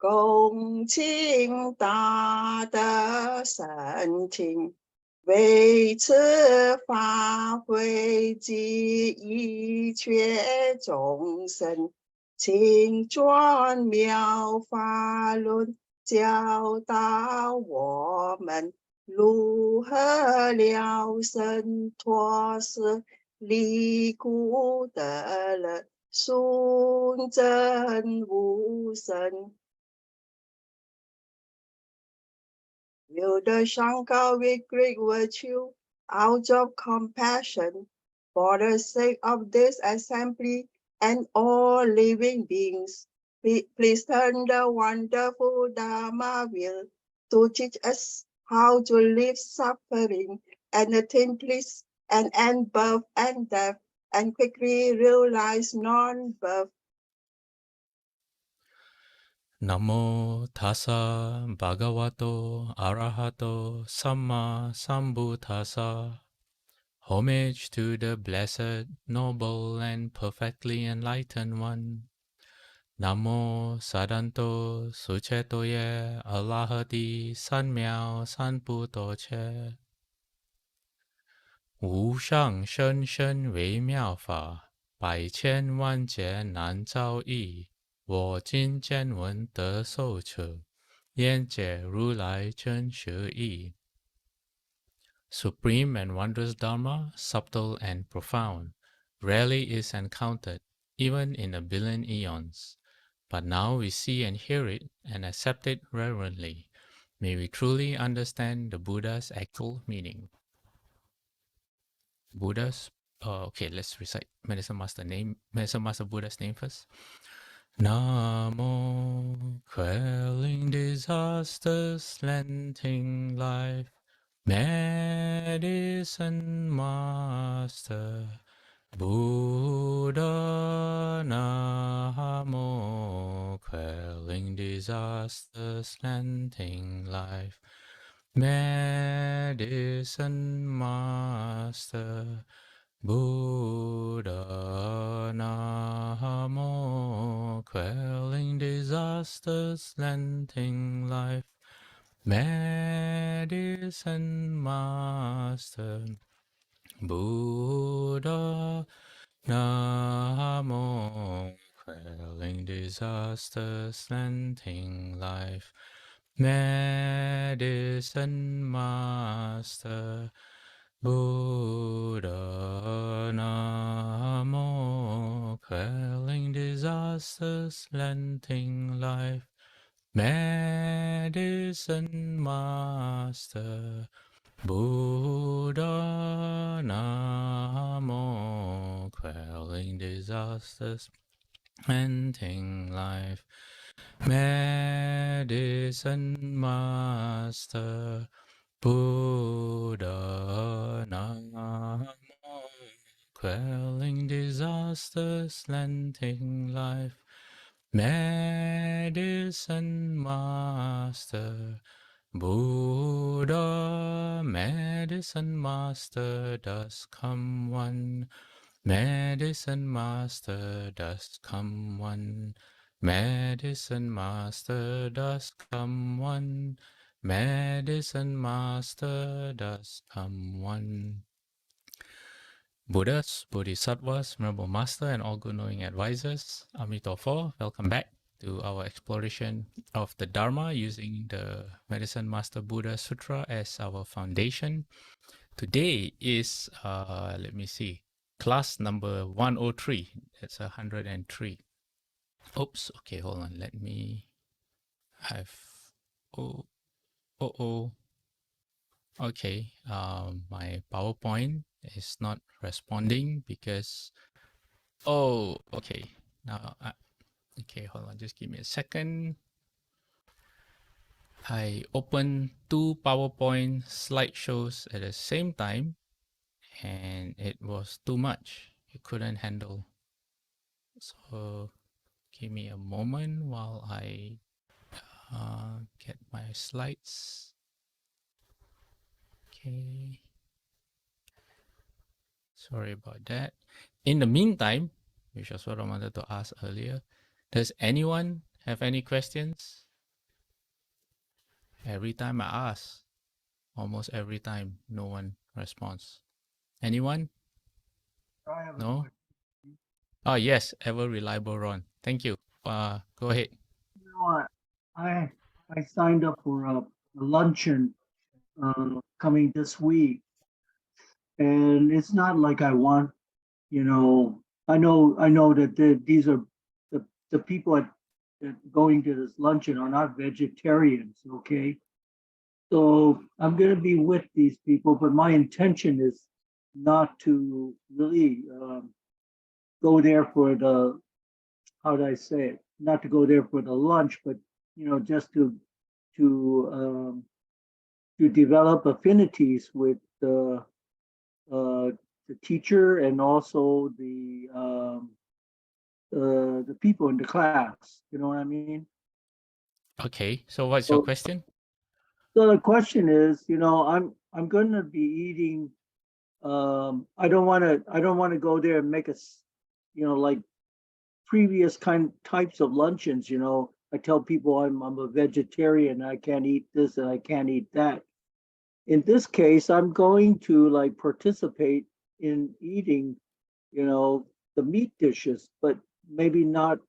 恭敬大德圣听，为此法会及一切众生，请转妙法轮，教导我们如何了生脱死，离苦得乐，顺真无生。Will the Shankar with great virtue, out of compassion, for the sake of this assembly and all living beings, please turn the wonderful Dharma wheel to teach us how to live suffering and attain bliss and end birth and death and quickly realize non-birth. Namo tassa bhagavato arahato samma sambuddhassa. Homage to the blessed, noble, and perfectly enlightened one. Namo sadanto suchetoye alahati sanmiao sanputo 无上甚深微妙法，百千万劫难遭遇。我今见闻得受持，愿解如来真实义。Supreme and wondrous Dharma, subtle and profound, rarely is encountered, even in a billion eons. But now we see and hear it and accept it reverently. May we truly understand the Buddha's actual meaning. Buddha's okay, let's recite Medicine Master Buddha's name first. Namo, quelling disasters, lengthening life, Medicine Master Buddha. Namo, quelling disasters, lengthening life, Medicine Master Buddha. Namo, quelling disasters, lengthening life, Medicine Master Buddha. Namo, quelling disasters, lengthening life, Medicine Master Buddha. Namo, quelling disasters, lengthening life, Medicine Master Buddha. Namo, quelling disasters, ending life, Medicine Master Buddha. Namo, quelling disasters, lengthening life, Medicine Master Buddha. Medicine Master does come one, Medicine Master does come one, Medicine Master does come one, Medicine Master does come one. Buddhas, Bodhisattvas, Venerable Master, and all good-knowing advisors, Amitofo, welcome back to our exploration of the Dharma using the Medicine Master Buddha Sutra as our foundation. Today is, let me see, class number 103. That's 103. Oops, okay, hold on. Let me have, okay, my PowerPoint is not responding because, okay, now, okay, hold on, just give me a second. I opened two PowerPoint slideshows at the same time, and it was too much. It couldn't handle. So give me a moment while I get my slides. Okay. Sorry about that. In the meantime, which was what I wanted to ask earlier, does anyone have any questions Every time I ask, almost every time, no one responds. Anyone? I have a No? question. Oh, yes, ever reliable Ron. Thank you. Go ahead. You know what? I signed up for a luncheon coming this week, and it's not like I want. I know that these are the people that going to this luncheon are not vegetarians. Okay, so I'm going to be with these people, but my intention is not to really go there for the, how do I say it? Not to go there for the lunch, but just to to develop affinities with the teacher and also the people in the class. You know what I mean? Okay, so what's your So, question? so the question is, I'm going to be eating. I don't want to go there and make us, like previous kind types of luncheons. I tell people I'm a vegetarian. I can't eat this and I can't eat that. In this case, I'm going to like participate in eating, the meat dishes, but maybe not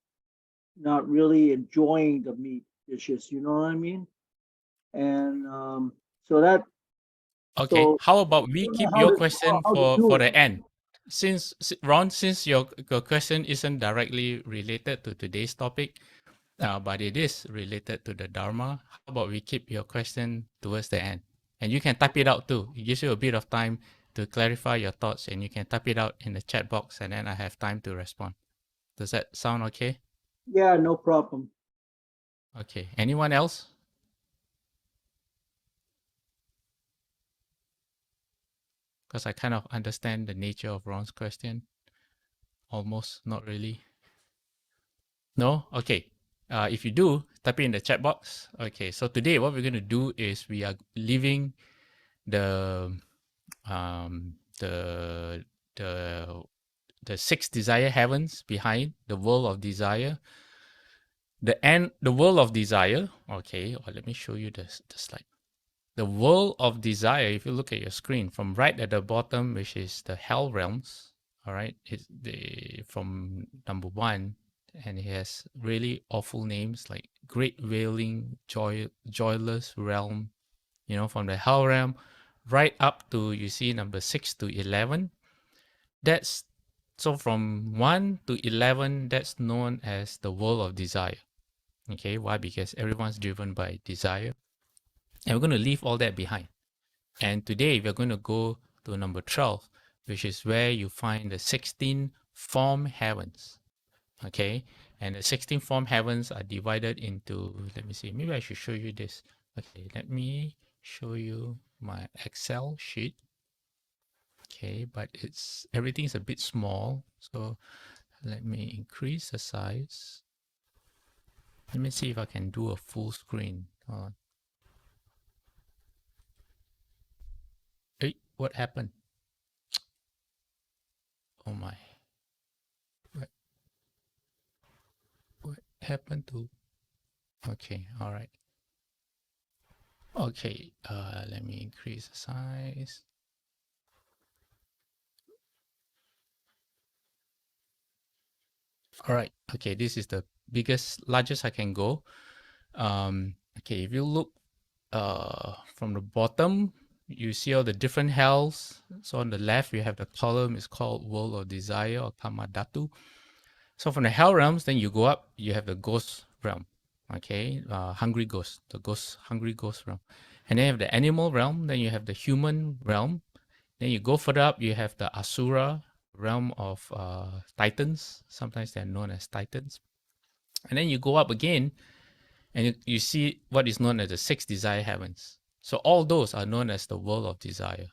really enjoying the meat dishes. You know what I mean? And so that Okay, so how about I we don't know keep your how question how to for do it. the end? Ron, since your question isn't directly related to today's topic, but it is related to the Dharma, how about we keep your question towards the end? And you can type it out too. It gives you a bit of time to clarify your thoughts, and you can type it out in the chat box, and then I have time to respond. Does that sound okay? Yeah, no problem. Okay. Anyone else? Because I kind of understand the nature of Ron's question. Almost, not really. No? Okay. If you do, type it in the chat box. Okay, so today what we're going to do is we are leaving the um the the the six desire heavens behind, the world of desire, the world of desire. Okay, or let me show you the slide. The world of desire, if you look at your screen from right at the bottom, which is the hell realms, all right, it's the from number one, and it has really awful names like great wailing, joyless realm, from the hell realm right up to, you see, number 6 to 11. That's so from 1 to 11, that's known as the world of desire. Okay, why? Because everyone's driven by desire, and we're going to leave all that behind. And today we're going to go to number 12, which is where you find the 16 form heavens. Okay, and the 16 form heavens are divided into, let me see, maybe I should show you this. Okay, let me show you my Excel sheet. Okay, but everything's a bit small, so let me increase the size. Let me see if I can do a full screen. Hey, what happened? Oh my, what, what happened to, okay, all right. Okay, let me increase the size. All right, okay, this is the largest I can go. Okay, if you look from the bottom, you see all the different hells. So on the left, you have the column is called World of Desire or Kamadhatu. So from the hell realms, then you go up, you have the ghost realm. Okay, hungry ghost, hungry ghost realm. And then you have the animal realm, then you have the human realm. Then you go further up, you have the Asura realm of Titans. Sometimes they're known as Titans. And then you go up again, and you see what is known as the six desire heavens. So all those are known as the world of desire.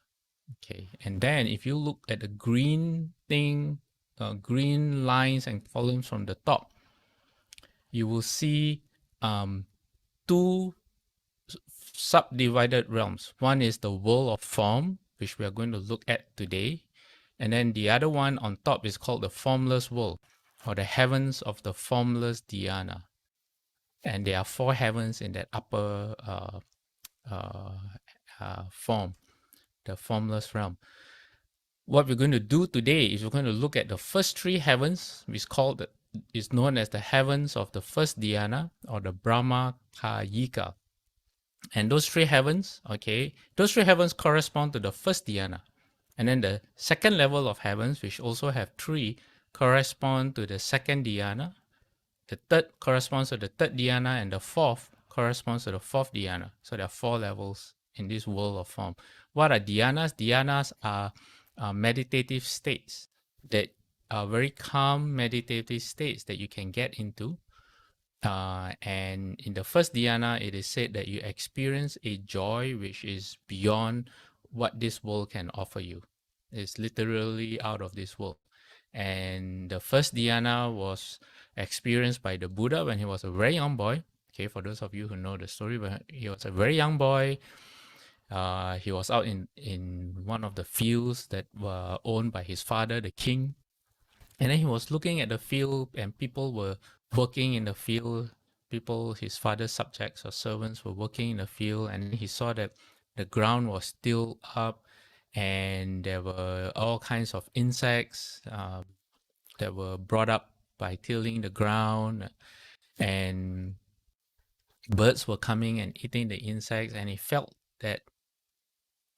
Okay, and then if you look at the green thing, green lines and columns from the top, you will see two subdivided realms. One is the world of form, which we are going to look at today. And then the other one on top is called the formless world, or the heavens of the formless dhyana. And there are four heavens in that upper form, the formless realm. What we're going to do today is we're going to look at the first three heavens, which is known as the heavens of the first dhyana, or the Brahma Kayika. And those three heavens, those three heavens correspond to the first dhyana. And then the second level of heavens, which also have three, correspond to the second dhyana. The third corresponds to the third dhyana, and the fourth corresponds to the fourth dhyana. So there are four levels in this world of form. What are dhyanas? Dhyanas are meditative states that are very calm meditative states that you can get into. And in the first dhyana, it is said that you experience a joy which is beyond what this world can offer you. It's literally out of this world. And the first dhyana was experienced by the Buddha when he was a very young boy. Okay, for those of you who know the story, when he was a very young boy, he was out in one of the fields that were owned by his father, the king. And then he was looking at the field, and people were working in the field. People, his father's subjects or servants, were working in the field, and he saw that the ground was still up, and there were all kinds of insects that were brought up by tilling the ground, and birds were coming and eating the insects, and he felt that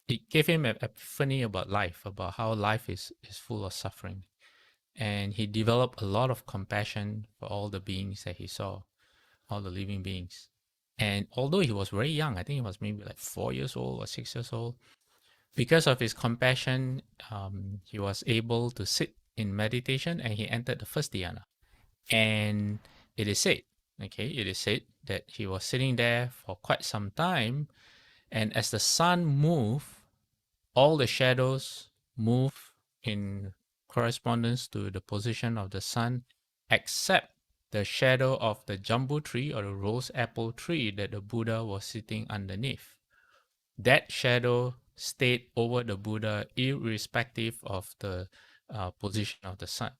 it gave him an epiphany about life, about how life is full of suffering. And he developed a lot of compassion for all the beings that he saw, all the living beings. And although he was very young, I think he was maybe like 4 years old or 6 years old, because of his compassion, he was able to sit in meditation, and he entered the first dhyana. And it is said that he was sitting there for quite some time, and as the sun moved, all the shadows move in correspondence to the position of the sun, except the shadow of the jambu tree, or the rose apple tree that the Buddha was sitting underneath. That shadow stayed over the Buddha irrespective of the position of the sun.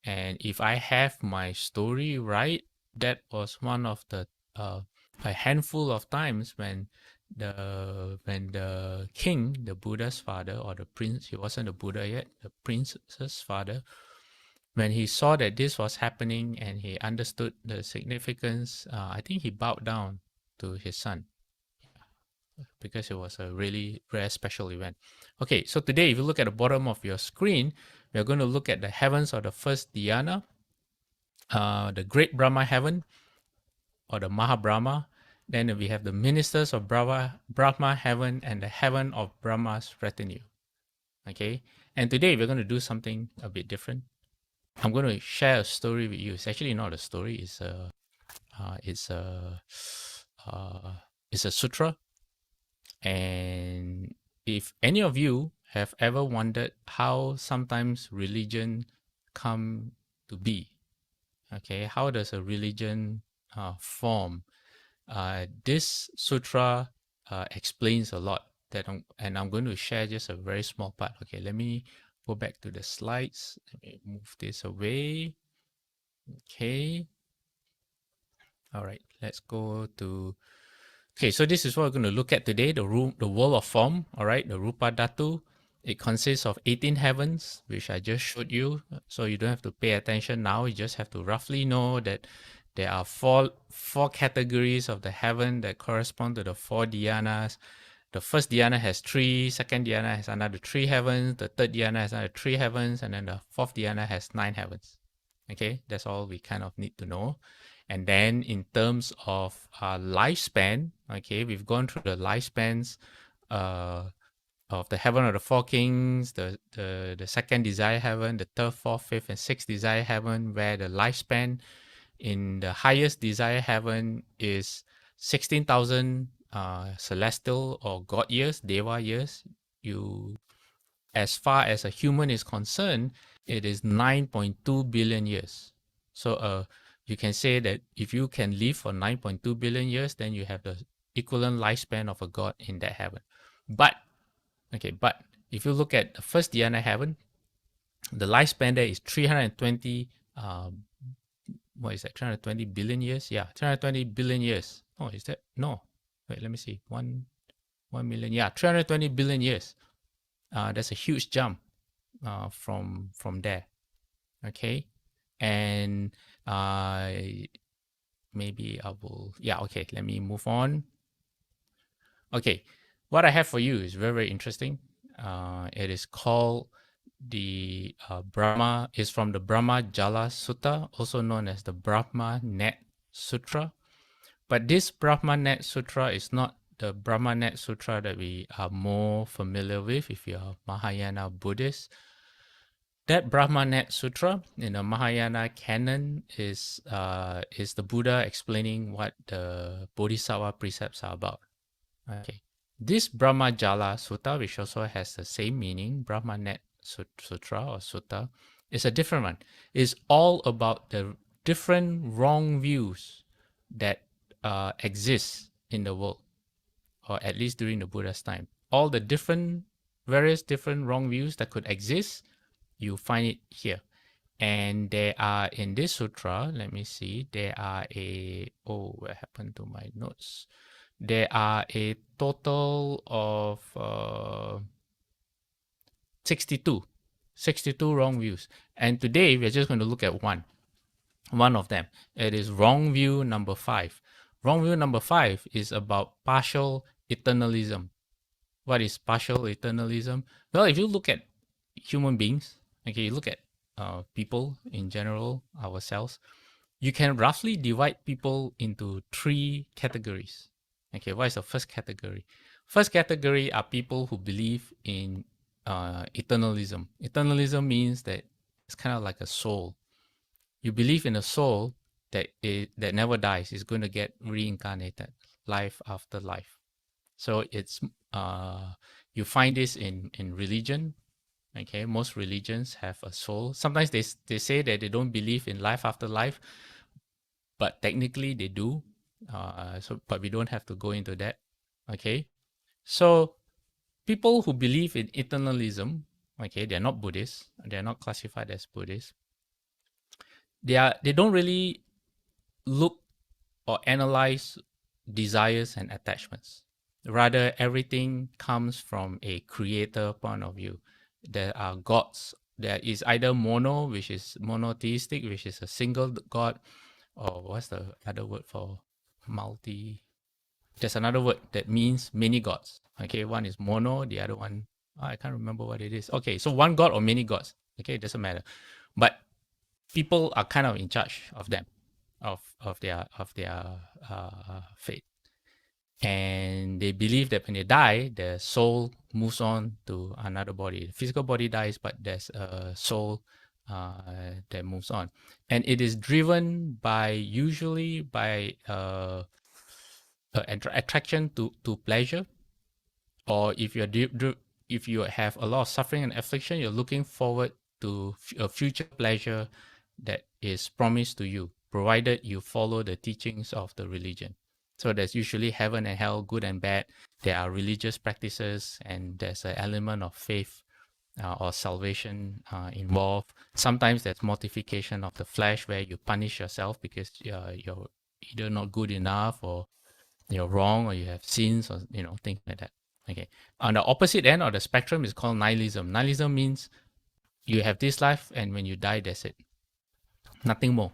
And if I have my story right, that was one of the a handful of times when the king, the Buddha's father, or the prince, he wasn't a Buddha yet, the prince's father, when he saw that this was happening and he understood the significance, I think he bowed down to his son, because it was a really rare special event. Okay, so today, if you look at the bottom of your screen, we're going to look at the heavens of the first dhyana, the great Brahma heaven, or the Mahabrahma. Then we have the ministers of Brahma heaven, and the heaven of Brahma's retinue. Okay, and today we're going to do something a bit different. I'm going to share a story with you. It's actually not a story. It's a sutra. And if any of you have ever wondered how sometimes religion come to be, okay, how does a religion form? This sutra explains a lot, and I'm going to share just a very small part. Okay, let me go back to the slides. Let me move this away. Okay. All right, let's go to. Okay, so this is what we're going to look at today, the world of form, all right, the Rupa Dhatu. It consists of 18 heavens, which I just showed you, so you don't have to pay attention now. You just have to roughly know that there are four categories of the heaven that correspond to the four dhyanas. The first dhyana has 3, second dhyana has another 3 heavens, the third dhyana has another 3 heavens, and then the fourth dhyana has 9 heavens. Okay, that's all we kind of need to know. And then in terms of lifespan, okay, we've gone through the lifespans of the heaven of the four kings, the second desire heaven, the third, fourth, fifth, and sixth desire heaven, where the lifespan in the highest desire heaven is 16,000 celestial or God years, Deva years. As far as a human is concerned, it is 9.2 billion years. So you can say that if you can live for 9.2 billion years, then you have the equivalent lifespan of a god in that heaven. But if you look at the first dhyana heaven, the lifespan there is 320 what is that, 320 billion years? Yeah, 320 billion years. Oh, is that? No, wait, let me see, 1 million, yeah, 320 billion years. That's a huge jump from there. Okay, and maybe I will, yeah, okay, let me move on. Okay, what I have for you is very, very interesting. It is called the Brahma, is from the Brahma Jala Sutta, also known as the Brahma Net Sutra. But this Brahma Net Sutra is not the Brahma Net Sutra that we are more familiar with if you are Mahayana Buddhist. That Brahma Net Sutra in the Mahayana canon is the Buddha explaining what the Bodhisattva precepts are about. Okay. This Brahma Jala Sutta, which also has the same meaning, Brahma Net Sutra or Sutta, is a different one. It's all about the different wrong views that exist in the world, or at least during the Buddha's time. All the various different wrong views that could exist, you find it here. And there are in this sutra, let me see, there are what happened to my notes? There are a total of 62 wrong views. And today we're just going to look at one of them. It is wrong view number 5. Wrong view number 5 is about partial eternalism. What is partial eternalism? Well, if you look at human beings, okay, you look at people in general, ourselves, you can roughly divide people into 3 categories. Okay, what is the first category? First category are people who believe in eternalism. Eternalism means that it's kind of like a soul. You believe in a soul that never dies. It's going to get reincarnated, life after life. So it's you find this in religion. Okay, most religions have a soul. Sometimes they say that they don't believe in life after life, but technically they do. But we don't have to go into that. Okay, so people who believe in eternalism, okay, they're not Buddhists. They're not classified as Buddhists. They don't really look or analyze desires and attachments. Rather, everything comes from a creator point of view. There are gods. There is either mono, which is monotheistic, which is a single god, or what's the other word for multi? There's another word that means many gods. Okay, one is mono, the other one, I can't remember what it is. Okay, so one god or many gods. Okay, it doesn't matter. But people are kind of in charge of them, of their fate. And they believe that when they die, the soul moves on to another body. The physical body dies, but there's a soul that moves on. And it is driven usually by attraction to pleasure, or if you have a lot of suffering and affliction, you're looking forward to a future pleasure that is promised to you, provided you follow the teachings of the religion. So there's usually heaven and hell, good and bad. There are religious practices, and there's an element of faith or salvation involved. Sometimes there's mortification of the flesh, where you punish yourself because you're either not good enough, or you're wrong, or you have sins, or things like that. Okay. On the opposite end of the spectrum is called nihilism. Nihilism means you have this life, and when you die, that's it. Nothing more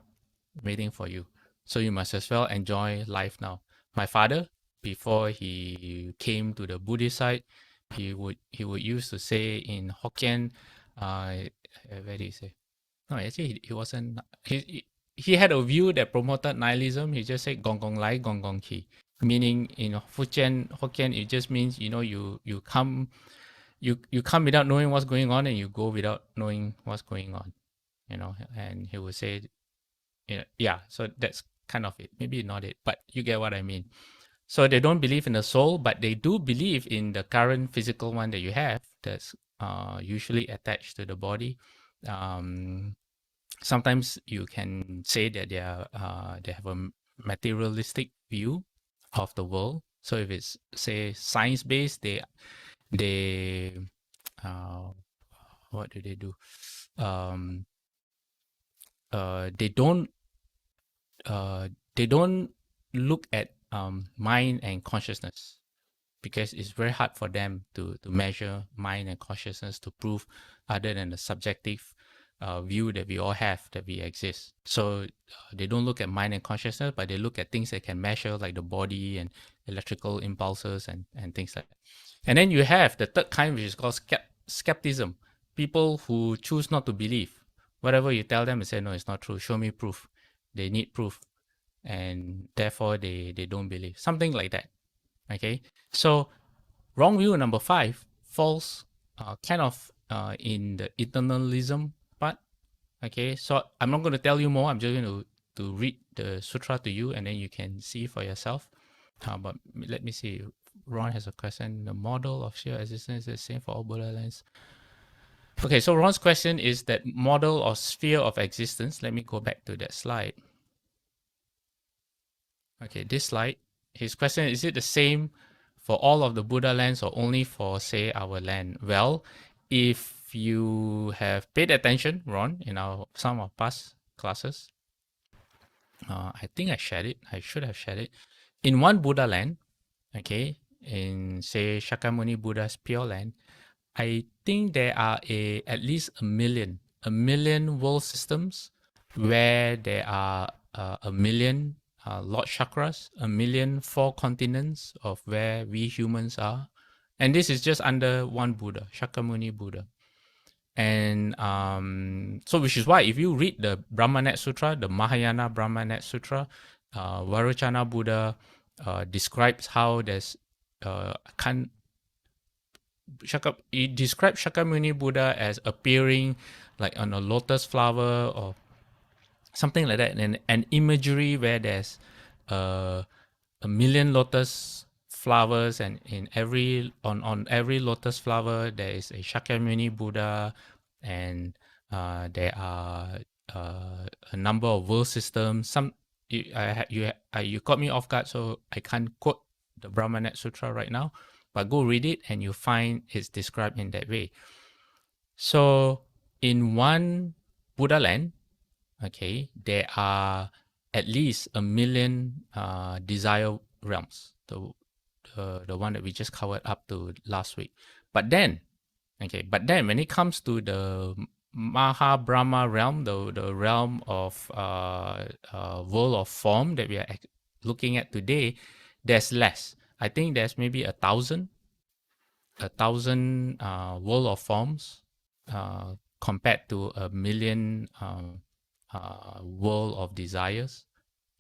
waiting for you. So you must as well enjoy life now. My father, before he came to the Buddhist side, he would used to say in Hokkien, where did he say? No, actually he wasn't. He had a view that promoted nihilism. He just said "gong gong lai, gong gong ki," meaning Hokkien, it just means you come without knowing what's going on, and you go without knowing what's going on. And he would say, yeah. So that's kind of it. Maybe not it, but you get what I mean. So they don't believe in the soul, but they do believe in the current physical one that you have, that's usually attached to the body. Sometimes you can say that they have a materialistic view of the world. So if it's, say, science based, they what do? They don't look at mind and consciousness, because it's very hard for them to measure mind and consciousness to prove other than the subjective view that we all have that we exist. So they don't look at mind and consciousness, but they look at things they can measure, like the body and electrical impulses and things like that. And then you have the third kind, which is called skepticism. People who choose not to believe. Whatever you tell them, they say, no, it's not true. Show me proof. They need proof. And therefore, they don't believe. Something like that. Okay? So, wrong view number 5 falls kind of in the eternalism part. Okay? So, I'm not going to tell you more. I'm just going to read the sutra to you, and then you can see for yourself. But let me see. Ron has a question. The model of sheer existence is the same for all Buddha lands. Okay, so Ron's question is that model or sphere of existence. Let me go back to that slide. Okay, this slide. His question is it the same for all of the Buddha lands or only for, say, our land? Well, if you have paid attention, Ron, in some of past classes, I think I shared it. I should have shared it. In one Buddha land, okay, in say Shakyamuni Buddha's Pure Land, I think there are at least a million world systems where there are a million Lord Chakras, a million 4 continents of where we humans are. And this is just under one Buddha, Shakyamuni Buddha. And so which is why if you read the Brahmanet Sutra, the Mahayana Brahmanet Sutra, Vairocana Buddha describes how there's he describes Shakyamuni Buddha as appearing like on a lotus flower or something like that, and an imagery where there's a million lotus flowers, and in on every lotus flower there is a Shakyamuni Buddha, and there are a number of world systems. You caught me off guard, so I can't quote the Brahmanet Sutra right now, but go read it and you find it's described in that way. So in one Buddha land, okay, there are at least a million desire realms, the one that we just covered up to last week. But then when it comes to the Maha Brahma realm, the realm of world of form that we are looking at today, there's less. I think there's maybe 1,000 world of forms compared to a million world of desires.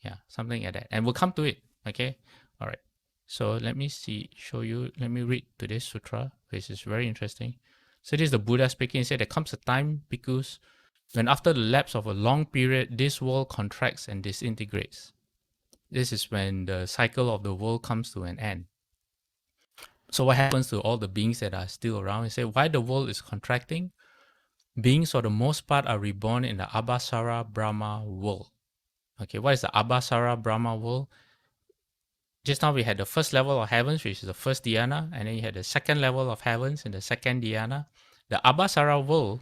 Yeah, something like that. And we'll come to it. Okay. All right. So let me show you. Let me read today's sutra, which is very interesting. So this is the Buddha speaking. He said, there comes a time, because when after the lapse of a long period, this world contracts and disintegrates. This is when the cycle of the world comes to an end. So what happens to all the beings that are still around? He said, why the world is contracting? Beings for the most part are reborn in the Abhasara Brahma world. Okay, what is the Abhasara Brahma world? Just now we had the first level of heavens, which is the first dhyana, and then you had the second level of heavens in the second dhyana. The Abhasara world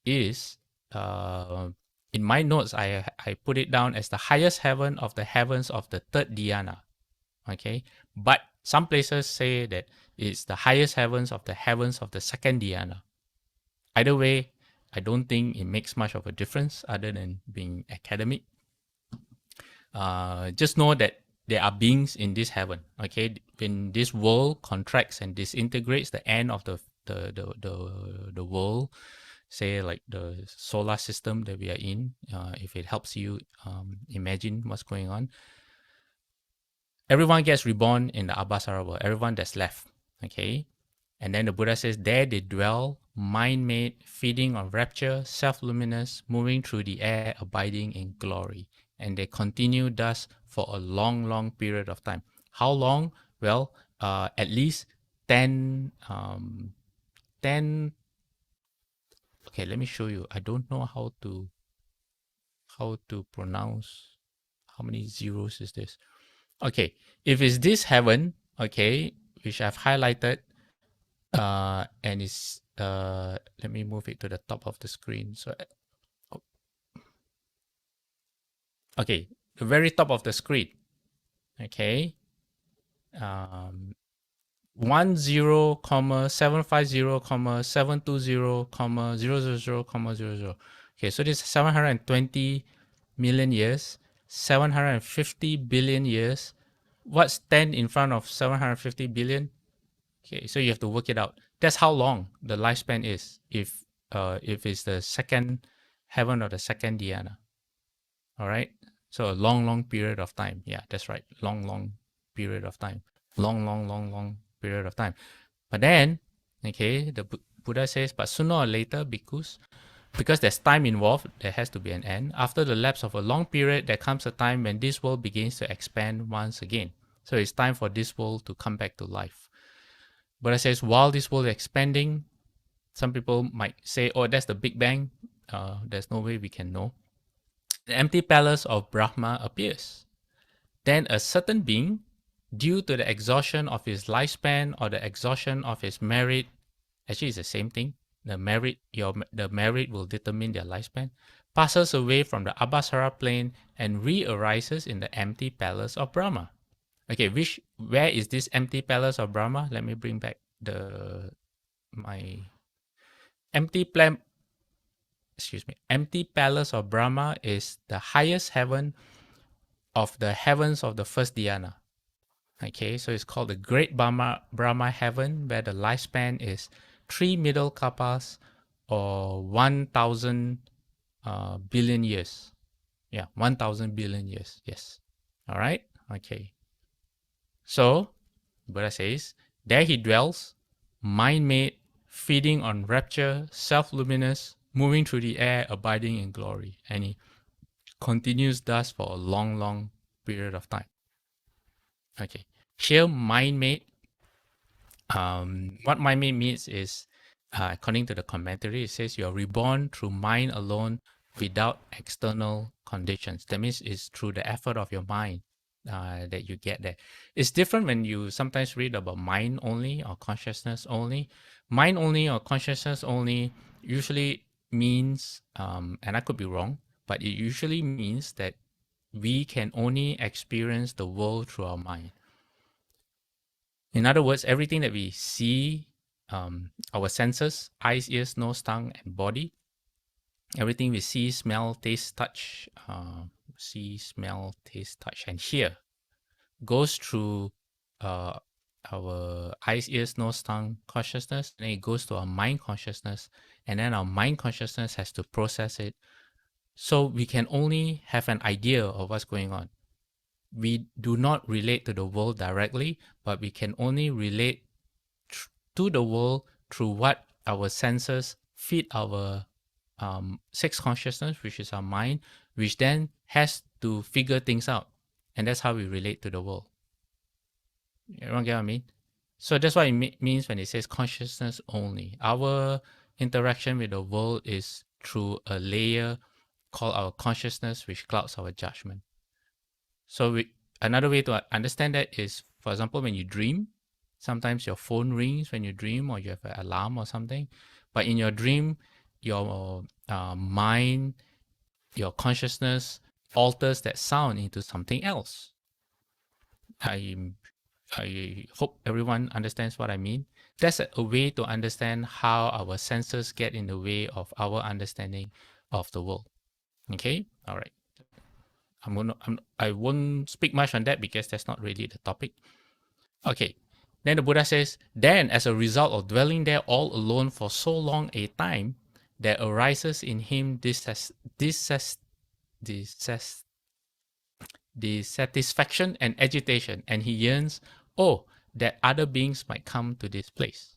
is, in my notes, I put it down as the highest heaven of the heavens of the third dhyana. Okay, but some places say that it's the highest heavens of the second dhyana. Either way, I don't think it makes much of a difference other than being academic. Just know that there are beings in this heaven. Okay, when this world contracts and disintegrates, the end of the world, say like the solar system that we are in, if it helps you imagine what's going on, everyone gets reborn in the Abhasara world. Everyone that's left. Okay, and then the Buddha says, there they dwell, mind-made, feeding on rapture, self-luminous, moving through the air, abiding in glory. And they continue thus for a long, long period of time. How long? Well, at least 10. Okay, let me show you. I don't know how to pronounce. How many zeros is this? Okay, if it's this heaven, okay, which I've highlighted, and it's let me move it to the top of the screen. So okay, the very top of the screen. Okay, 10,750,720,000. Okay, so this is 720 million years, 750 billion years. What's 10 in front of 750 billion? Okay, so you have to work it out. That's how long the lifespan is if it's the second heaven or the second dhyana. All right, so a long period of time. Yeah, that's right, long period of time. Long period of time. But then, okay, the Buddha says, but sooner or later, because there's time involved, there has to be an end. After the lapse of a long period, there comes a time when this world begins to expand once again. So it's time for this world to come back to life. Buddha says, while this world is expanding, some people might say, oh, that's the Big Bang. There's no way we can know. The empty palace of Brahma appears. Then a certain being, due to the exhaustion of his lifespan or the exhaustion of his merit, actually it's the same thing. The merit will determine their lifespan, passes away from the Abhasara plane and re-arises in the empty palace of Brahma. Okay, where is this empty palace of Brahma? Let me bring back my empty palace of Brahma is the highest heaven of the heavens of the first dhyana. Okay, so it's called the Great Brahma Heaven, where the lifespan is 3 middle kalpas or 1,000 billion years. Yeah, 1,000 billion years. Yes. All right. Okay. So, Buddha says, there he dwells, mind-made, feeding on rapture, self-luminous, moving through the air, abiding in glory. And he continues thus for a long period of time. Okay. Here, mind-made, what mind-made means is, according to the commentary, it says you are reborn through mind alone without external conditions. That means it's through the effort of your mind that you get there. It's different when you sometimes read about mind only or consciousness only. Mind only or consciousness only usually means, and I could be wrong, but it usually means that we can only experience the world through our mind. In other words, everything that we see, our senses, eyes, ears, nose, tongue, and body, everything we see, smell, taste, touch, and hear goes through our eyes, ears, nose, tongue consciousness, and it goes to our mind consciousness, and then our mind consciousness has to process it. So we can only have an idea of what's going on. We do not relate to the world directly, but we can only relate to the world through what our senses feed our sixth consciousness, which is our mind, which then has to figure things out. And that's how we relate to the world. Everyone get what I mean? So that's what it means when it says consciousness only. Our interaction with the world is through a layer called our consciousness, which clouds our judgment. So another way to understand that is, for example, when you dream, sometimes your phone rings when you dream, or you have an alarm or something. But in your dream, your mind, your consciousness alters that sound into something else. I hope everyone understands what I mean. That's a way to understand how our senses get in the way of our understanding of the world. Okay? All right. I won't speak much on that because that's not really the topic. Okay. Then the Buddha says, then as a result of dwelling there all alone for so long a time, there arises in him dissatisfaction and agitation, and he yearns, oh, that other beings might come to this place.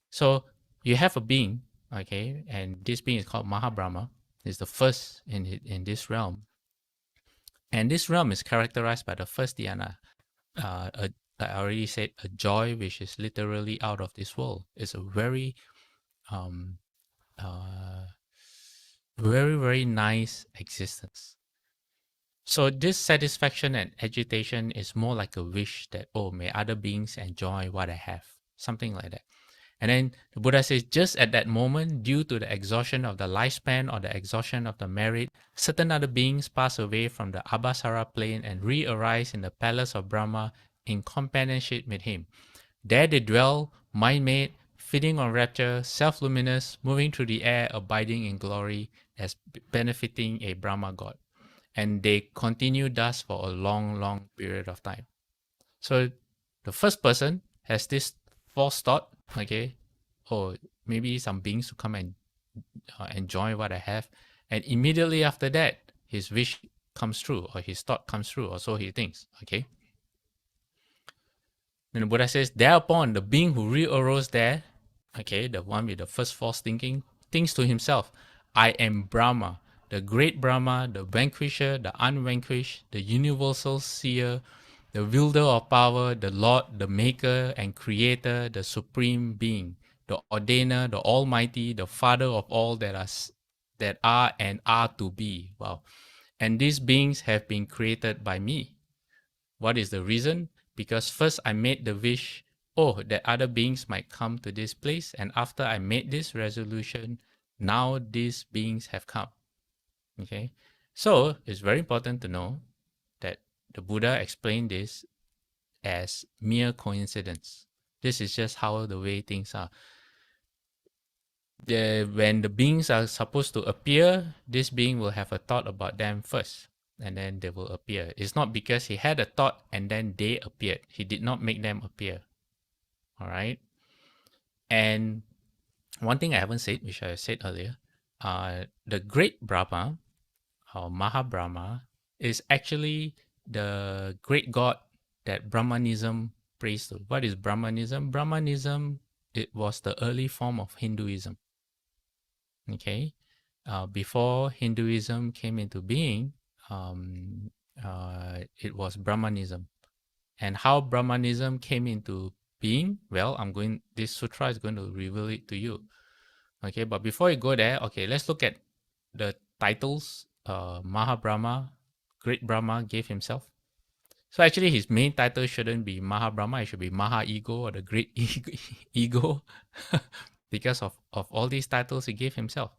So you have a being, okay, and this being is called Mahabrahma. It's the first in this realm. And this realm is characterized by the first dhyana. I already said a joy which is literally out of this world. It's a very, very nice existence. So this satisfaction and agitation is more like a wish that, oh, may other beings enjoy what I have. Something like that. And then the Buddha says, just at that moment, due to the exhaustion of the lifespan or the exhaustion of the merit, certain other beings pass away from the Abhasara plane and re-arise in the palace of Brahma in companionship with him. There they dwell, mind-made, feeding on rapture, self-luminous, moving through the air, abiding in glory, as benefiting a Brahma god. And they continue thus for a long, long period of time. So the first person has this false thought, okay, oh, maybe some beings will come and enjoy what I have. And immediately after that, his wish comes true, or his thought comes true, or so he thinks, okay. Then the Buddha says, thereupon the being who re-arose there, okay, the one with the first false thinking, thinks to himself, I am Brahma, the great Brahma, the vanquisher, the unvanquished, the universal seer, the wielder of power, the Lord, the maker and creator, the supreme being, the ordainer, the almighty, the father of all that are and are to be. Wow. And these beings have been created by me. What is the reason? Because first I made the wish, oh, that other beings might come to this place. And after I made this resolution, now these beings have come. Okay. So it's very important to know that the Buddha explained this as mere coincidence. This is just how the way things are. When the beings are supposed to appear, this being will have a thought about them first, and then they will appear. It's not because he had a thought and then they appeared. He did not make them appear. All right. And one thing I haven't said, which I said earlier, the great Brahma or Maha Brahma is actually the great god that Brahmanism prays to. What is Brahmanism? Brahmanism, it was the early form of Hinduism. Okay, before Hinduism came into being, it was Brahmanism. And how Brahmanism came into being, well, this sutra is going to reveal it to you. Okay, but before you go there, okay, let's look at the titles Maha Brahma, Great Brahma gave himself. So actually his main title shouldn't be Maha Brahma, it should be Maha Ego or the Great Ego because of all these titles he gave himself.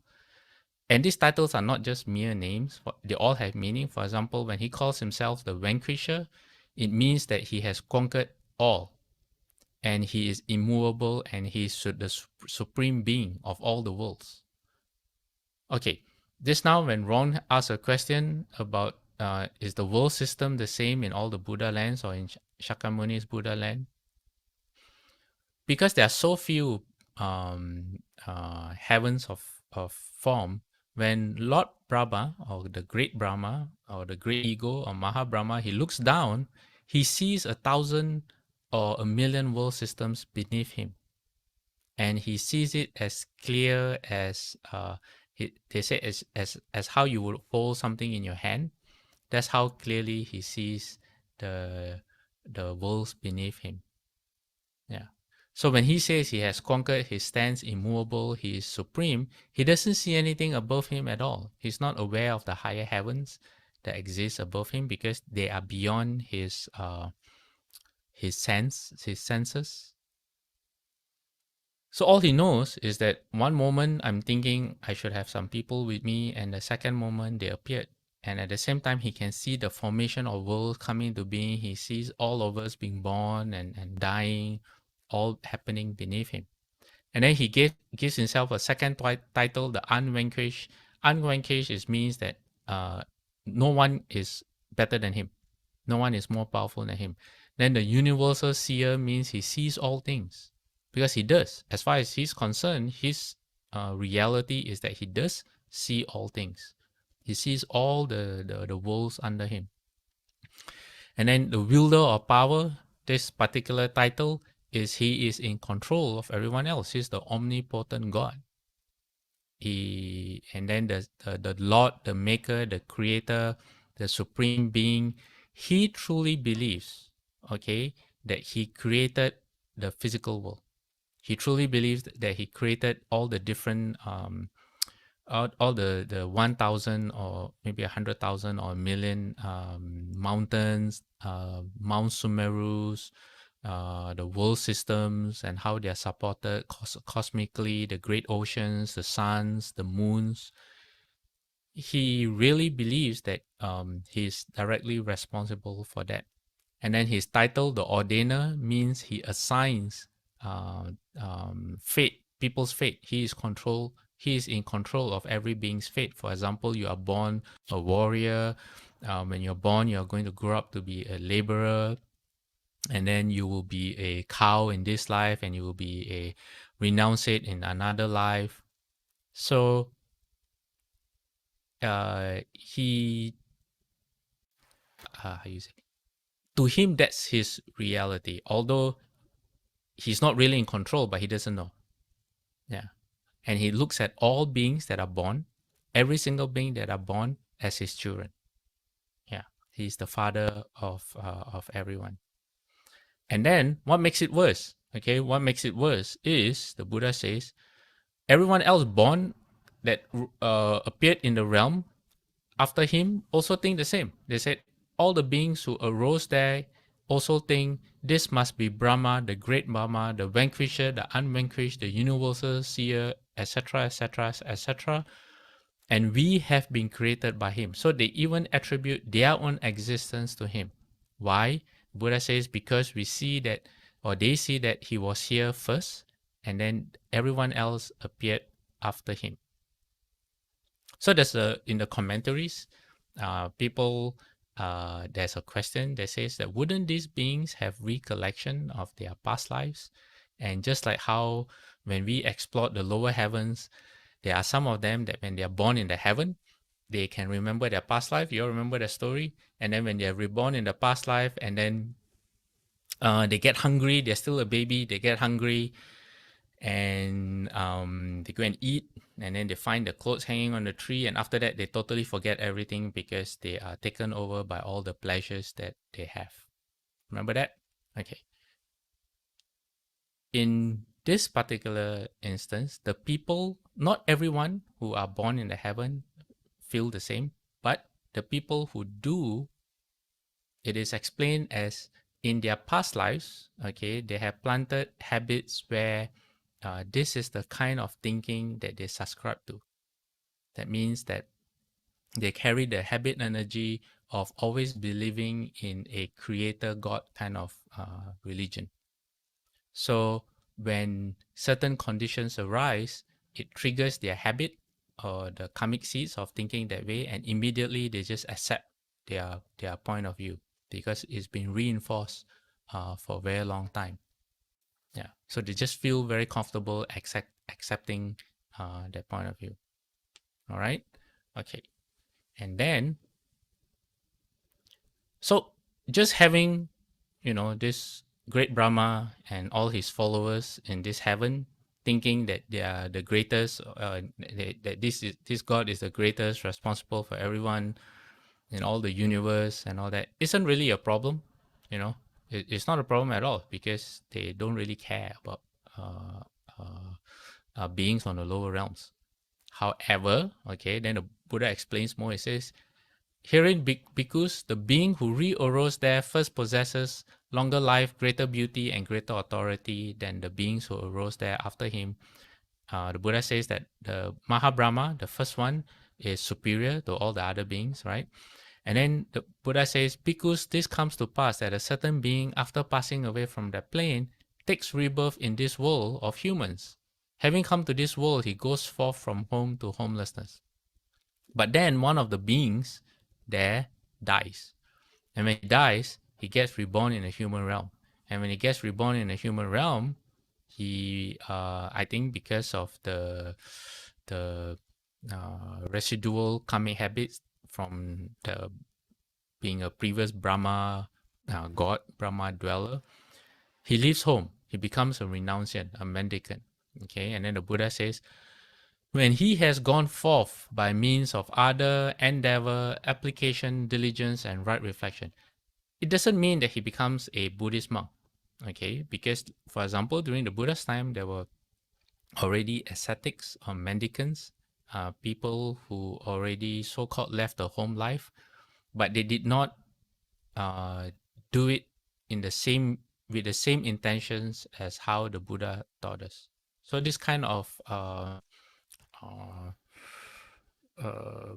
And these titles are not just mere names, they all have meaning. For example, when he calls himself the Vanquisher, it means that he has conquered all. And he is immovable and he is the supreme being of all the worlds. Okay, just now when Ron asked a question about is the world system the same in all the Buddha lands or in Shakyamuni's Buddha land? Because there are so few heavens of form, when Lord Brahma or the great Brahma or the great ego or Maha Brahma, he looks down, he sees 1,000 or 1,000,000 world systems beneath him. And he sees it as clear as, they say as how you would hold something in your hand. That's how clearly he sees the worlds beneath him. Yeah. So when he says he has conquered, he stands immovable, he is supreme, he doesn't see anything above him at all. He's not aware of the higher heavens that exist above him because they are beyond his senses. So all he knows is that one moment I'm thinking I should have some people with me, and the second moment they appeared. And at the same time, he can see the formation of worlds coming into being. He sees all of us being born and dying, all happening beneath him. And then he gives himself a second title, the Unvanquished. Unvanquished means that no one is better than him. No one is more powerful than him. Then the universal seer means he sees all things. Because he does. As far as he's concerned, his reality is that he does see all things. He sees all the worlds under him. And then the wielder of power, this particular title, is he is in control of everyone else. He's the omnipotent God. And then the Lord, the maker, the creator, the supreme being, he truly believes, okay, that he created the physical world. He truly believes that he created all the different, all the 1,000 or maybe 100,000 or 1,000,000 mountains, Mount Sumerus, the world systems and how they are supported cosmically, the great oceans, the suns, the moons. He really believes that he's directly responsible for that. And then his title, the ordainer, means he assigns fate, people's fate. He is in control of every being's fate. For example, you are born a warrior. When you're born, you're going to grow up to be a laborer, and then you will be a cow in this life, and you will be a renounced in another life. So he, how you say, to him, that's his reality. Although he's not really in control, but he doesn't know. Yeah. And he looks at all beings that are born, every single being that are born, as his children. Yeah. He's the father of everyone. And then what makes it worse? Okay, what makes it worse is, the Buddha says, everyone else born that appeared in the realm after him also think the same. They said all the beings who arose there also think this must be Brahma, the great Brahma, the vanquisher, the unvanquished, the universal seer, etc., etc., etc. And we have been created by him. So they even attribute their own existence to him. Why? Buddha says because we see that, or they see that he was here first, and then everyone else appeared after him. So there's in the commentaries, people, there's a question that says that wouldn't these beings have recollection of their past lives? And just like how when we explore the lower heavens, there are some of them that when they are born in the heaven, they can remember their past life. You all remember the story? And then when they are reborn in the past life, and then they get hungry, they're still a baby, they get hungry, and they go and eat, and then they find the clothes hanging on the tree, and after that they totally forget everything because they are taken over by all the pleasures that they have. Remember that? Okay. In this particular instance, the people, not everyone who are born in the heaven feel the same, but the people who do, it is explained as in their past lives, okay, they have planted habits where this is the kind of thinking that they subscribe to. That means that they carry the habit energy of always believing in a creator God kind of religion. So when certain conditions arise, it triggers their habit or the karmic seeds of thinking that way, and immediately they just accept their point of view because it's been reinforced for a very long time. Yeah, so they just feel very comfortable accepting that point of view. All right, okay, and then so just having, this great Brahma and all his followers in this heaven, thinking that they are the greatest, that this God is the greatest, responsible for everyone in all the universe and all that, isn't really a problem. It's not a problem at all because they don't really care about beings on the lower realms. However, okay, then the Buddha explains more. It says, herein, because the being who re-arose there first possesses longer life, greater beauty, and greater authority than the beings who arose there after him. The Buddha says that the Mahabrahma, the first one, is superior to all the other beings, right? And then the Buddha says, because this comes to pass that a certain being, after passing away from that plane, takes rebirth in this world of humans. Having come to this world, he goes forth from home to homelessness. But then one of the beings there dies. And when he dies, he gets reborn in a human realm. And when he gets reborn in a human realm, he, I think because of the residual karmic habits from the being a previous Brahma god, Brahma dweller, he leaves home. He becomes a renunciant, a mendicant. Okay, and then the Buddha says, when he has gone forth by means of other endeavor, application, diligence, and right reflection, it doesn't mean that he becomes a Buddhist monk. Okay, because for example, during the Buddha's time, there were already ascetics or mendicants, people who already so-called left the home life, but they did not do it in the same with the same intentions as how the Buddha taught us. So this kind of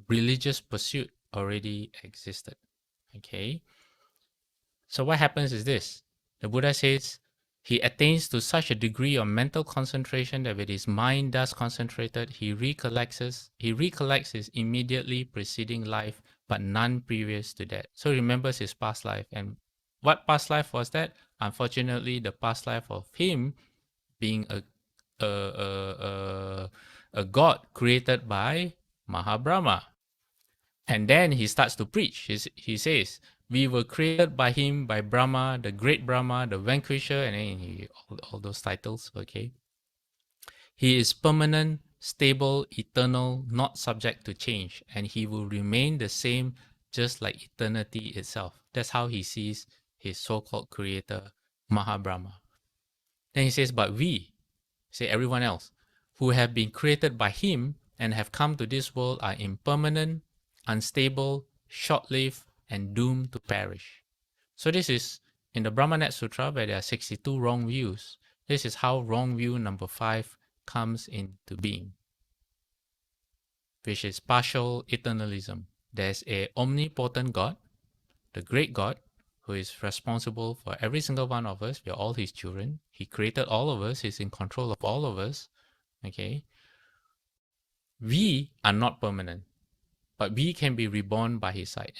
religious pursuit already existed. Okay. So what happens is this. The Buddha says he attains to such a degree of mental concentration that when his mind thus concentrated, he recollects his immediately preceding life, but none previous to that. So he remembers his past life. And what past life was that? Unfortunately, the past life of him being a, a, a god created by Mahabrahma. And then he starts to preach. He says, we were created by him, by Brahma, the great Brahma, the vanquisher, and then all those titles, okay? He is permanent, stable, eternal, not subject to change, and he will remain the same just like eternity itself. That's how he sees his so-called creator, Mahabrahma. Then he says, but we, say everyone else, who have been created by him and have come to this world are impermanent, unstable, short-lived, and doomed to perish. So this is, in the Brahmanet Sutra, where there are 62 wrong views, this is how wrong view number 5 comes into being, which is partial eternalism. There's a omnipotent God, the great God, who is responsible for every single one of us. We are all his children. He created all of us. He's in control of all of us. Okay? We are not permanent, but we can be reborn by his side.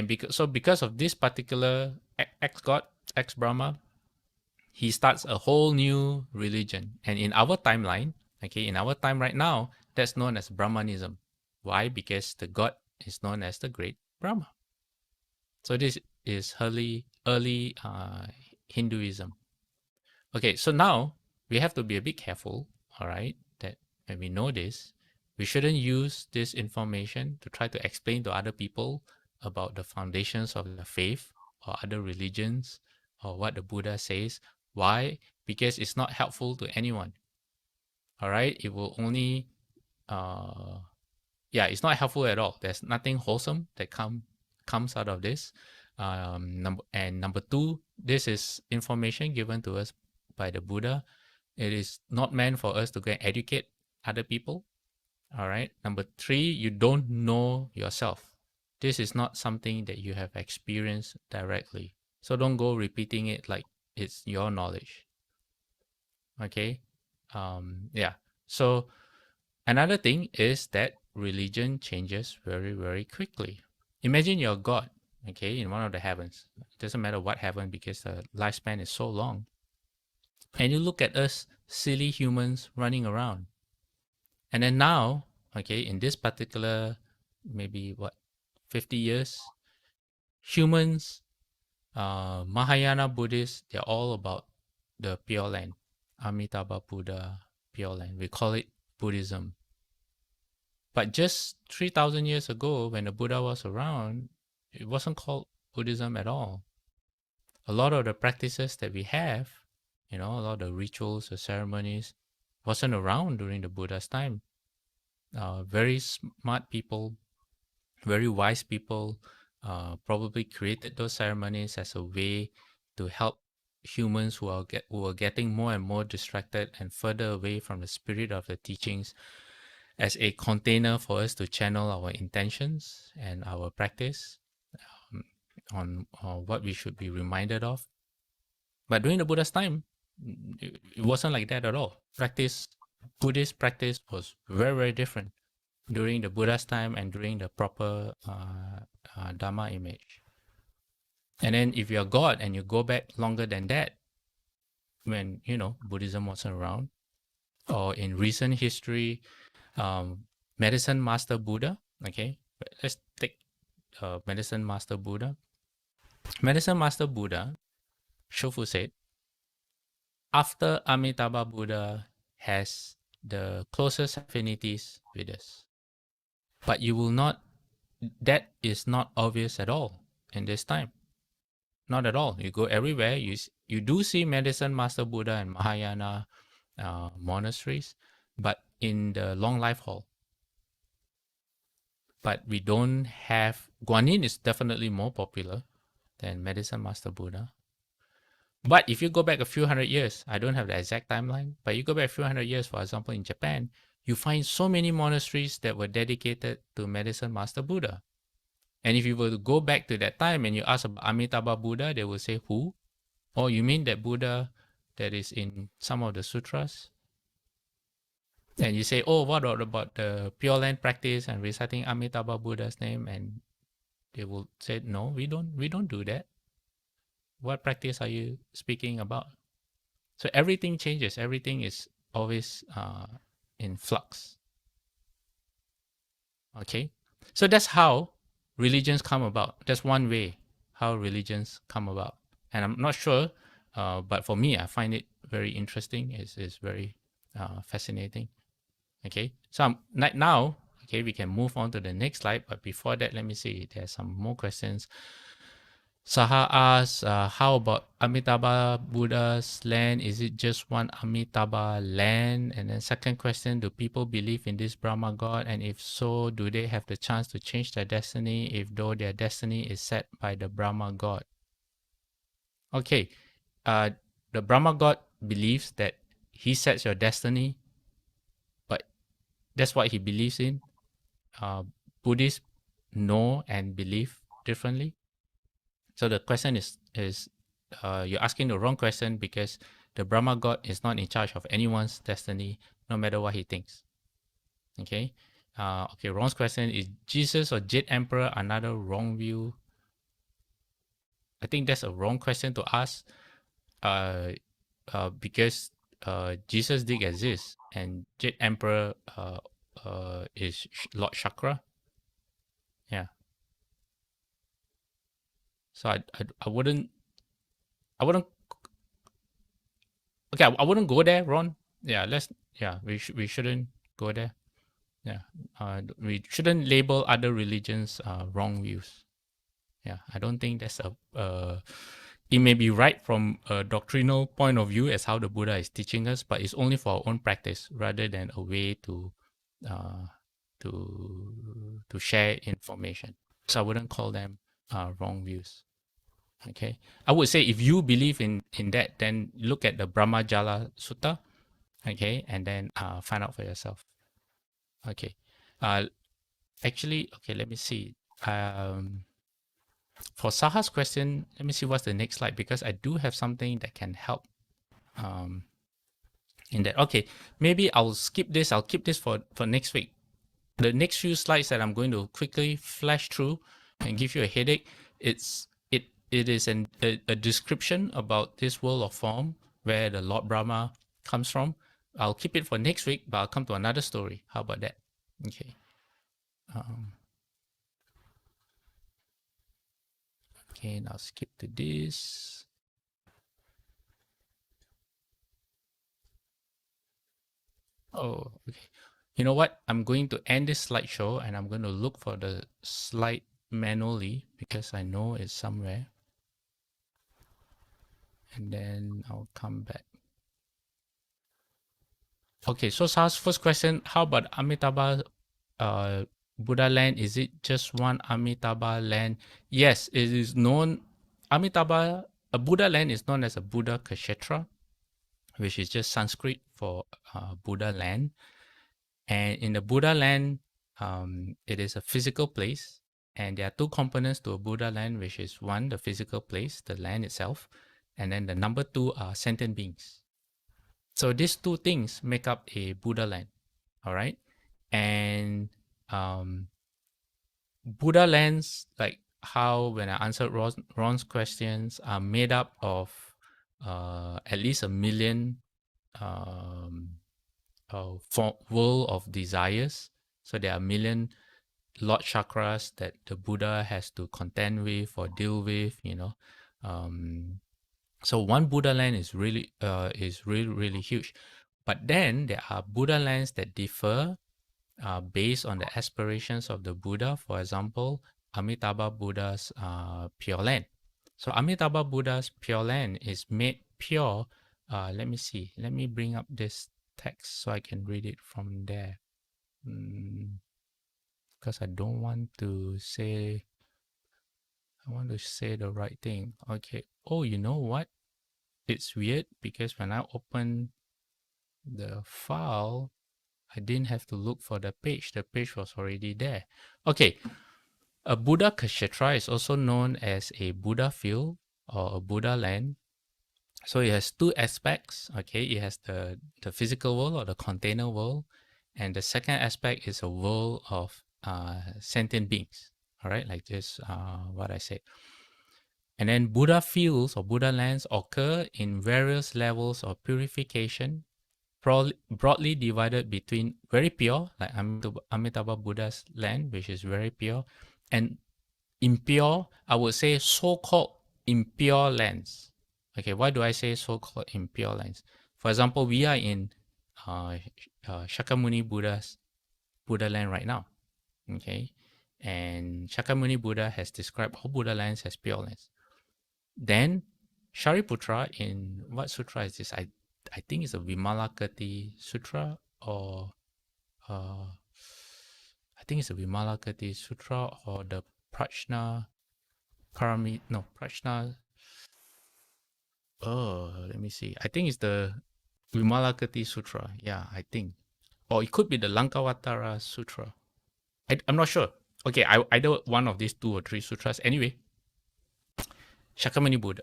Because of this particular ex-God, ex-Brahma, he starts a whole new religion. And in our timeline, okay, in our time right now, that's known as Brahmanism. Why? Because the God is known as the great Brahma. So this is early Hinduism. Okay, so now we have to be a bit careful, all right, that when we know this, we shouldn't use this information to try to explain to other people about the foundations of the faith or other religions or what the Buddha says. Why? Because it's not helpful to anyone. All right, it will only, it's not helpful at all. There's nothing wholesome that comes out of this. Number 2, this is information given to us by the Buddha. It is not meant for us to go and educate other people. All right. Number 3, you don't know yourself. This is not something that you have experienced directly. So don't go repeating it like it's your knowledge. Okay. So another thing is that religion changes very, very quickly. Imagine you're God, okay, in one of the heavens. It doesn't matter what heaven because the lifespan is so long. And you look at us, silly humans running around. And then now, okay, in this particular, maybe 50 years, humans, Mahayana Buddhists, they're all about the Pure Land, Amitabha Buddha, Pure Land. We call it Buddhism. But just 3,000 years ago, when the Buddha was around, it wasn't called Buddhism at all. A lot of the practices that we have, a lot of the rituals, the ceremonies, wasn't around during the Buddha's time. Very smart people, very wise people probably created those ceremonies as a way to help humans who are getting more and more distracted and further away from the spirit of the teachings, as a container for us to channel our intentions and our practice on what we should be reminded of. But during the Buddha's time, it wasn't like that at all. Buddhist practice was very, very different during the Buddha's time and during the proper Dharma image. And then if you're God and you go back longer than that, when, Buddhism wasn't around, or in recent history, Medicine Master Buddha, okay, let's take Medicine Master Buddha. Medicine Master Buddha, Shofu said, after Amitabha Buddha has the closest affinities with us. But that is not obvious at all in this time. Not at all. You go everywhere, you do see Medicine Master Buddha and Mahayana monasteries, but in the Long Life Hall. But we don't have, Guanyin is definitely more popular than Medicine Master Buddha. But if you go back a few hundred years, I don't have the exact timeline, but you go back a few hundred years, for example, in Japan, you find so many monasteries that were dedicated to Medicine Master Buddha. And if you were to go back to that time and you ask about Amitabha Buddha, they will say, who? Oh, you mean that Buddha that is in some of the sutras? And you say, oh, what about the Pure Land practice and reciting Amitabha Buddha's name? And they will say, no, we don't do that. What practice are you speaking about? So everything changes. Everything is always in flux. Okay, so that's how religions come about. That's one way how religions come about. And I'm not sure, but for me, I find it very interesting. It's very fascinating. Okay, so now, okay, we can move on to the next slide. But before that, let me see. There's some more questions. Saha asks, how about Amitabha Buddha's land? Is it just one Amitabha land? And then second question, do people believe in this Brahma God? And if so, do they have the chance to change their destiny if though their destiny is set by the Brahma God? Okay, the Brahma God believes that he sets your destiny, but that's what he believes in. Buddhists know and believe differently. So the question is you're asking the wrong question because the Brahma God is not in charge of anyone's destiny, no matter what he thinks. Okay. Okay. Wrong's question is Jesus or Jade Emperor another wrong view? I think that's a wrong question to ask. Because Jesus did exist, and Jade Emperor is Lord Chakra. Yeah. So I wouldn't okay, I wouldn't go there, Ron. Yeah, we shouldn't go there. Yeah, we shouldn't label other religions wrong views. Yeah, I don't think that's it may be right from a doctrinal point of view as how the Buddha is teaching us, but it's only for our own practice rather than a way to share information. So I wouldn't call them wrong views. Okay, I would say if you believe in that, then look at the Brahmajala Sutta, okay, and then find out for yourself. Okay, actually, okay, let me see. For Saha's question, let me see what's the next slide because I do have something that can help in that. Okay, maybe I'll skip this. I'll keep this for next week. The next few slides that I'm going to quickly flash through and give you a headache. It is a description about this world of form where the Lord Brahma comes from. I'll keep it for next week, but I'll come to another story. How about that? Okay. Okay, now skip to this. Oh, okay. You know what? I'm going to end this slideshow and I'm going to look for the slide manually because I know it's somewhere. And then I'll come back. Okay, so Sa's first question, how about Amitabha Buddha land? Is it just one Amitabha land? Yes, it is known. Amitabha, a Buddha land is known as a Buddha Kshetra, which is just Sanskrit for Buddha land. And in the Buddha land, it is a physical place. And there are two components to a Buddha land, which is one, the physical place, the land itself. And then the number two are sentient beings. So these two things make up a Buddha land. All right. And Buddha lands, like how when I answered Ron's questions, are made up of at least 1 million world of desires. So there are 1 million Lord chakras that the Buddha has to contend with or deal with, you know. So one Buddha land is really really huge. But then there are Buddha lands that differ based on the aspirations of the Buddha. For example, Amitabha Buddha's Pure Land. So Amitabha Buddha's Pure Land is made pure. Let me see. Let me bring up this text so I can read it from there. Because I don't want to say, I want to say the right thing. Okay. Oh, you know what? It's weird because when I open the file, I didn't have to look for the page. The page was already there. Okay. A Buddha Kshetra is also known as a Buddha field or a Buddha land. So it has two aspects. Okay, it has the physical world or the container world, and the second aspect is a world of sentient beings. All right, like this, what I said. And then Buddha fields or Buddha lands occur in various levels of purification, broadly divided between very pure, like Amitabha Buddha's land, which is very pure, and impure, I would say so-called impure lands. Okay, why do I say so-called impure lands? For example, we are in Shakyamuni Buddha's Buddha land right now. Okay, and Shakyamuni Buddha has described all Buddha lands as pure lands. Then Shariputra, in what sutra is this? I think it's a Vimalakirti Sutra, or I think it's a Vimalakirti Sutra or the Prajna Prajna. Oh, let me see. I think it's the Vimalakirti Sutra. Yeah, I think. Or it could be the Lankavatara Sutra. I'm not sure. Okay, either one of these two or three sutras. Anyway, Shakyamuni Buddha,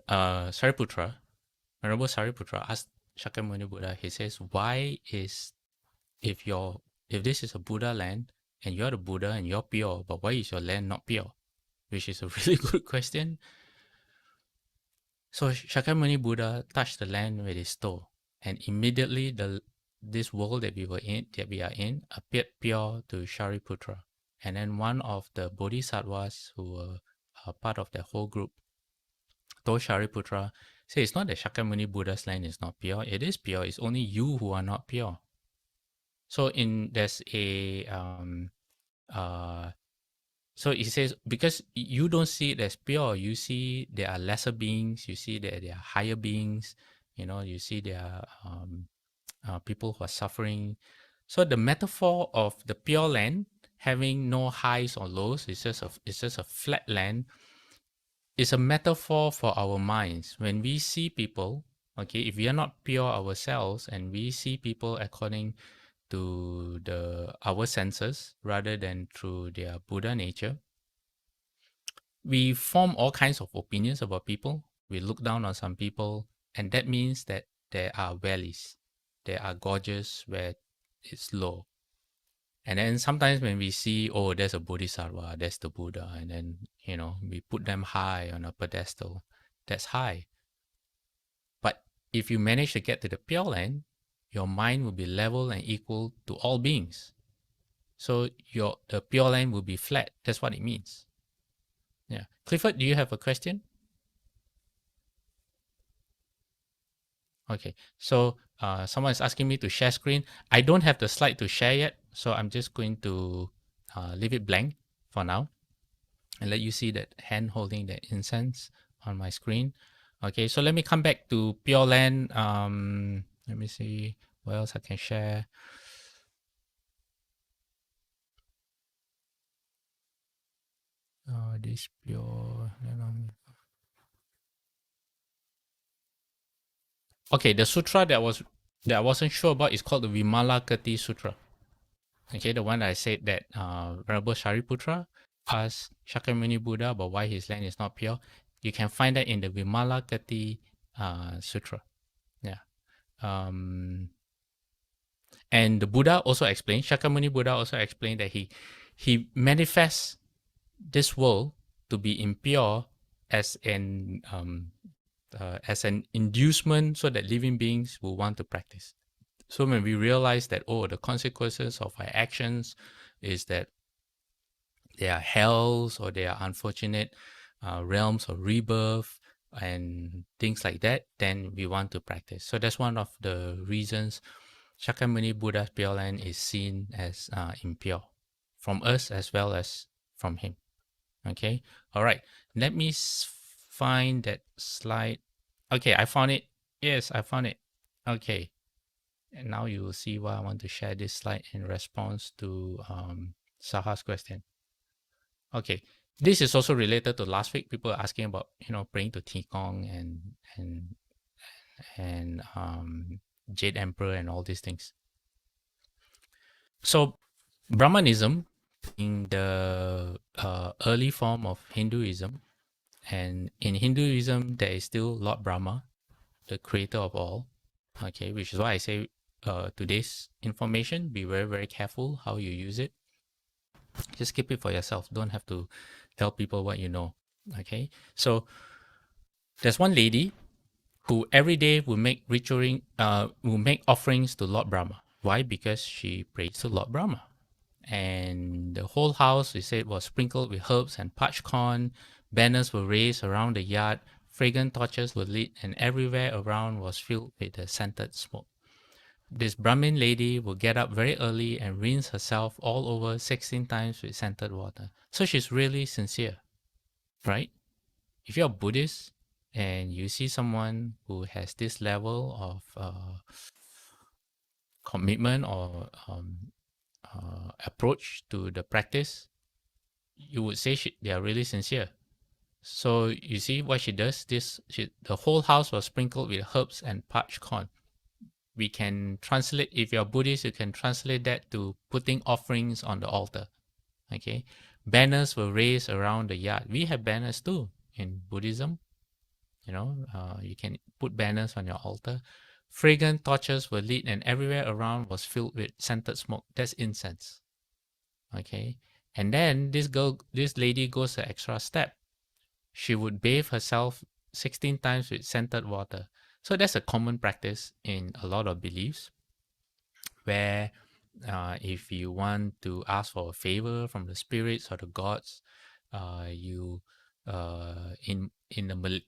Sariputra, Venerable Sariputra asked Shakyamuni Buddha, he says, why is, if this is a Buddha land and you're the Buddha and you're pure, but why is your land not pure? Which is a really good question. So Shakyamuni Buddha touched the land with his toe, and immediately this world that we are in appeared pure to Shariputra. And then one of the bodhisattvas who were part of the whole group told Shariputra, say it's not that Shakyamuni Buddha's land is not pure. It is pure. It's only you who are not pure. So there's a so he says, because you don't see it as pure, you see there are lesser beings, you see that there are higher beings, you see there are people who are suffering. So the metaphor of the pure land having no highs or lows, it's just a flat land, is a metaphor for our minds. When we see people, okay, if we are not pure ourselves and we see people according to our senses rather than through their Buddha nature, we form all kinds of opinions about people. We look down on some people, and that means that there are valleys, there are gorges where it's low. And then sometimes when we see, oh, there's a bodhisattva, there's the Buddha, and then, we put them high on a pedestal, that's high. But if you manage to get to the Pure Land, your mind will be level and equal to all beings. So the Pure Land will be flat. That's what it means. Yeah. Clifford, do you have a question? Okay. So someone is asking me to share screen. I don't have the slide to share yet, so I'm just going to leave it blank for now and let you see that hand holding the incense on my screen. Okay, so let me come back to Pure Land. Let me see what else I can share. This Pure Land. Okay, the sutra that I wasn't sure about is called the Vimalakirti Sutra. Okay, the one that I said that Venerable Shariputra asked Shakyamuni Buddha about why his land is not pure. You can find that in the Vimalakirti Sutra. Yeah. And the Buddha also explained, Shakyamuni Buddha also explained that he manifests this world to be impure as an inducement so that living beings will want to practice. So when we realize that, the consequences of our actions is that there are hells or there are unfortunate realms of rebirth and things like that, then we want to practice. So that's one of the reasons Shakyamuni Buddha's Pure Land is seen as impure from us as well as from him. Okay, all right. Let me find that slide. Okay, I found it. Yes, I found it. Okay, and now you will see why I want to share this slide in response to Saha's question. Okay, this is also related to last week. People are asking about praying to Qigong and Jade Emperor and all these things. So Brahmanism, in the early form of Hinduism. And in Hinduism, there is still Lord Brahma, the creator of all. Okay, which is why I say today's information, be very, very careful how you use it. Just keep it for yourself. Don't have to tell people what you know. Okay, so there's one lady who every day will make offerings to Lord Brahma. Why? Because she prays to Lord Brahma. And the whole house, we said, was sprinkled with herbs and parched corn. Banners were raised around the yard. Fragrant torches were lit, and everywhere around was filled with the scented smoke. This Brahmin lady will get up very early and rinse herself all over 16 times with scented water. So she's really sincere, right? If you're a Buddhist and you see someone who has this level of commitment or approach to the practice, you would say they are really sincere. So you see what she does. The whole house was sprinkled with herbs and parched corn. We can translate, if you're Buddhist, you can translate that to putting offerings on the altar. Okay, banners were raised around the yard. We have banners too in Buddhism. You can put banners on your altar. Fragrant torches were lit, and everywhere around was filled with scented smoke. That's incense. Okay, and then this lady goes the extra step. She would bathe herself 16 times with scented water. So that's a common practice in a lot of beliefs, where if you want to ask for a favor from the spirits or the gods, you in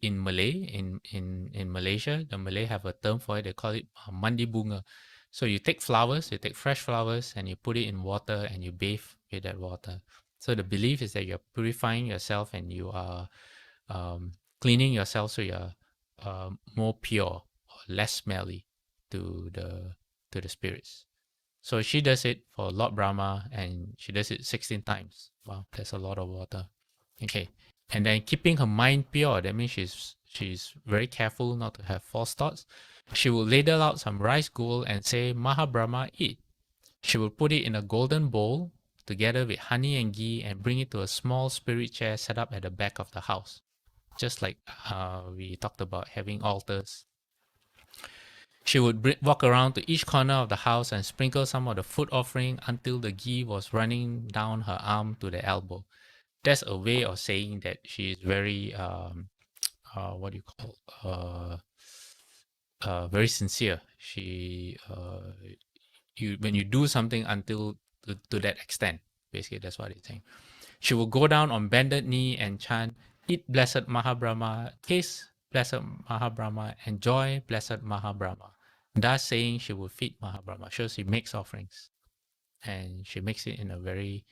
Malay, in Malaysia, the Malay have a term for it. They call it mandi bunga. So you take fresh flowers, and you put it in water, and you bathe with that water. So the belief is that you're purifying yourself, and you are cleaning yourself, so you're more pure or less smelly to the spirits. So she does it for Lord Brahma, and she does it 16 times. Wow, that's a lot of water. Okay, and then keeping her mind pure, that means she's very careful not to have false thoughts. She will ladle out some rice gruel and say, "Maha Brahma, eat." She will put it in a golden bowl together with honey and ghee and bring it to a small spirit chair set up at the back of the house. Just like we talked about having altars. She would walk around to each corner of the house and sprinkle some of the food offering until the ghee was running down her arm to the elbow. That's a way of saying that she is very, what do you call, very sincere. When you do something until to that extent, basically that's what it's saying. She will go down on bended knee and chant, "Eat blessed Mahabrahma, taste blessed Mahabrahma, enjoy blessed Mahabrahma." Thus saying, she will feed Mahabrahma. So she makes offerings, and she makes it in a very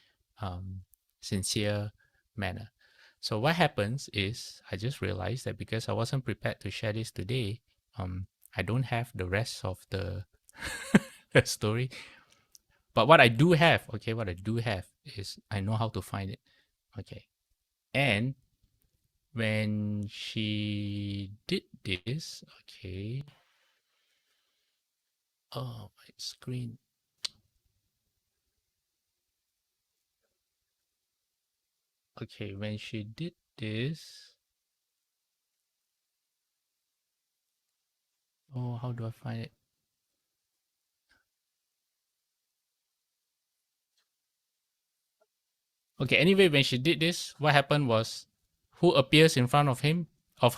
sincere manner. So what happens is, I just realized that because I wasn't prepared to share this today, I don't have the rest of the story. But what I do have is I know how to find it. Okay. And when she did this, okay. Oh, my screen. Okay, when she did this. Oh, how do I find it? Okay, anyway, when she did this, what happened was, who appears in front of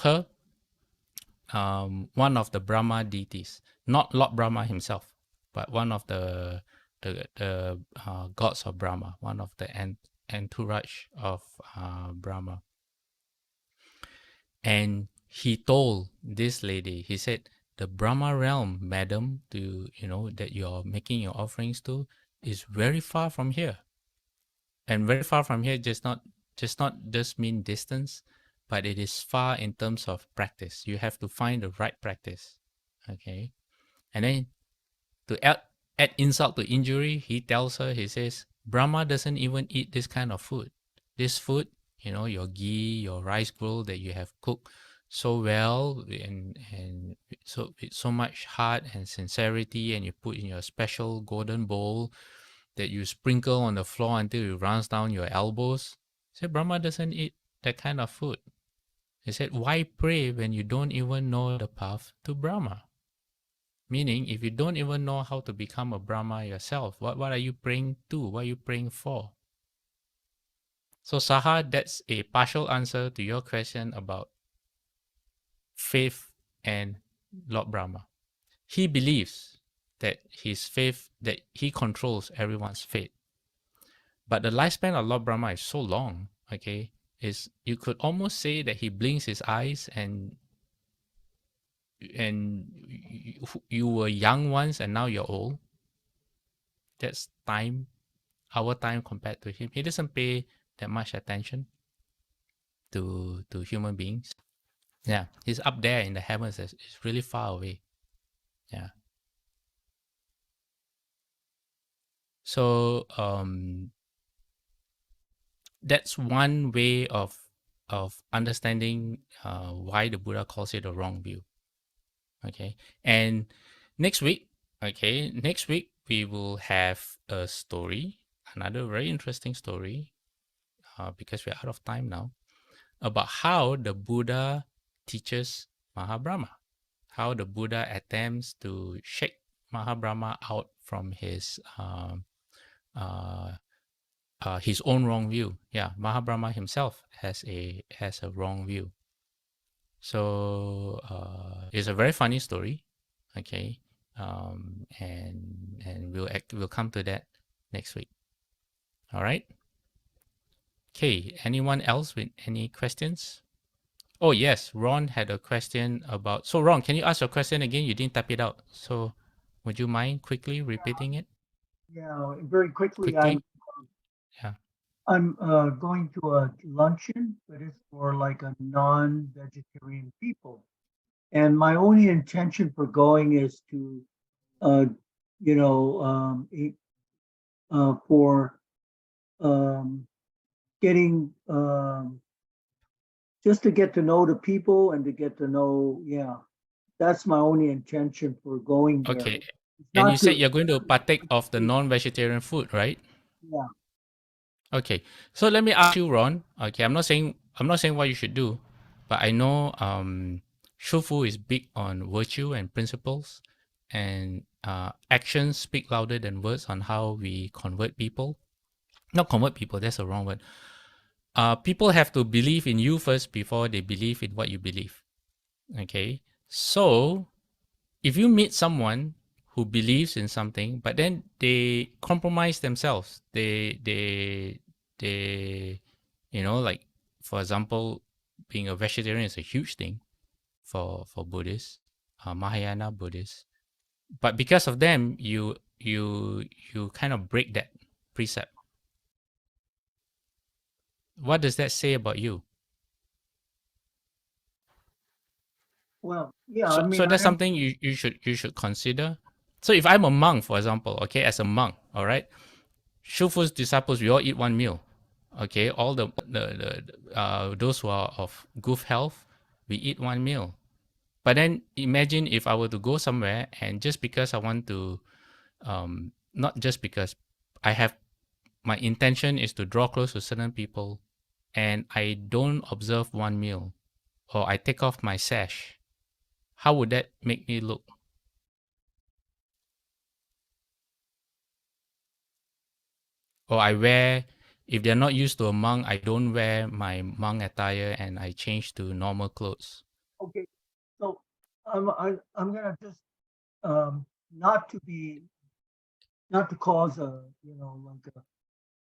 her? One of the Brahma deities, not Lord Brahma himself, but one of the gods of Brahma, one of the entourage of Brahma. And he told this lady, he said, "The Brahma realm, madam, that you're making your offerings to, is very far from here." And very far from here just not mean distance, but it is far in terms of practice. You have to find the right practice. Okay. And then to add insult to injury, he tells her, he says, "Brahma doesn't even eat this kind of food. This food, your ghee, your rice gruel that you have cooked so well, and so with so much heart and sincerity, and you put in your special golden bowl that you sprinkle on the floor until it runs down your elbows. said Brahma doesn't eat that kind of food. He said, why pray when you don't even know the path to Brahma? Meaning, if you don't even know how to become a Brahma yourself, what are you praying to? What are you praying for? So, Saha, that's a partial answer to your question about faith and Lord Brahma. He believes that his faith, that he controls everyone's fate. But the lifespan of Lord Brahma is so long, okay, is you could almost say that he blinks his eyes and you were young once and now you're old. That's time, our time compared to him. He doesn't pay that much attention to human beings. Yeah, he's up there in the heavens. It's really far away. Yeah. So that's one way of understanding why the Buddha calls it a wrong view. Okay, and next week we will have a story, another very interesting story, because we're out of time now, about how the Buddha teaches Mahabrahma, how the Buddha attempts to shake Mahabrahma out from his own wrong view. Yeah, Mahabrahma himself has a wrong view. So it's a very funny story. Okay, and we'll come to that next week. All right. Okay. Anyone else with any questions? Oh yes, Ron had a question about. So Ron, can you ask your question again? You didn't type it out. So would you mind quickly repeating it? Yeah, very quickly, Quickly. Yeah. I'm going to a luncheon, but it's for like a non-vegetarian people. And my only intention for going is to, eat for getting just to get to know the people and to get to know, yeah, that's my only intention for going there. Okay. It's And you not said to, you're going to partake of the non-vegetarian food, right? yeah, Okay. So let me ask you, Ron. Okay, I'm not saying what you should do, but I know Shufu is big on virtue and principles, and actions speak louder than words on how we convert people. Not convert people, that's the wrong word. People have to believe in you first before they believe in what you believe. Okay. So if you meet someone who believes in something, but then they compromise themselves, they like, for example, being a vegetarian is a huge thing for Buddhists, Mahayana Buddhists. But because of them, you kind of break that precept. What does that say about you? well, yeah, So, I mean, so that's something you should consider. So if I'm a monk, for example, okay, as a monk, all right, Shufu's disciples, we all eat one meal. Okay, all the those who are of good health, we eat one meal. But then imagine if I were to go somewhere and just because I want to, not just because I have my intention is to draw close to certain people, and I don't observe one meal, or I take off my sash, how would that make me look? Or I wear, if they're not used to a monk, I don't wear my monk attire and I change to normal clothes. okay, so I'm gonna just um, not to be not to cause a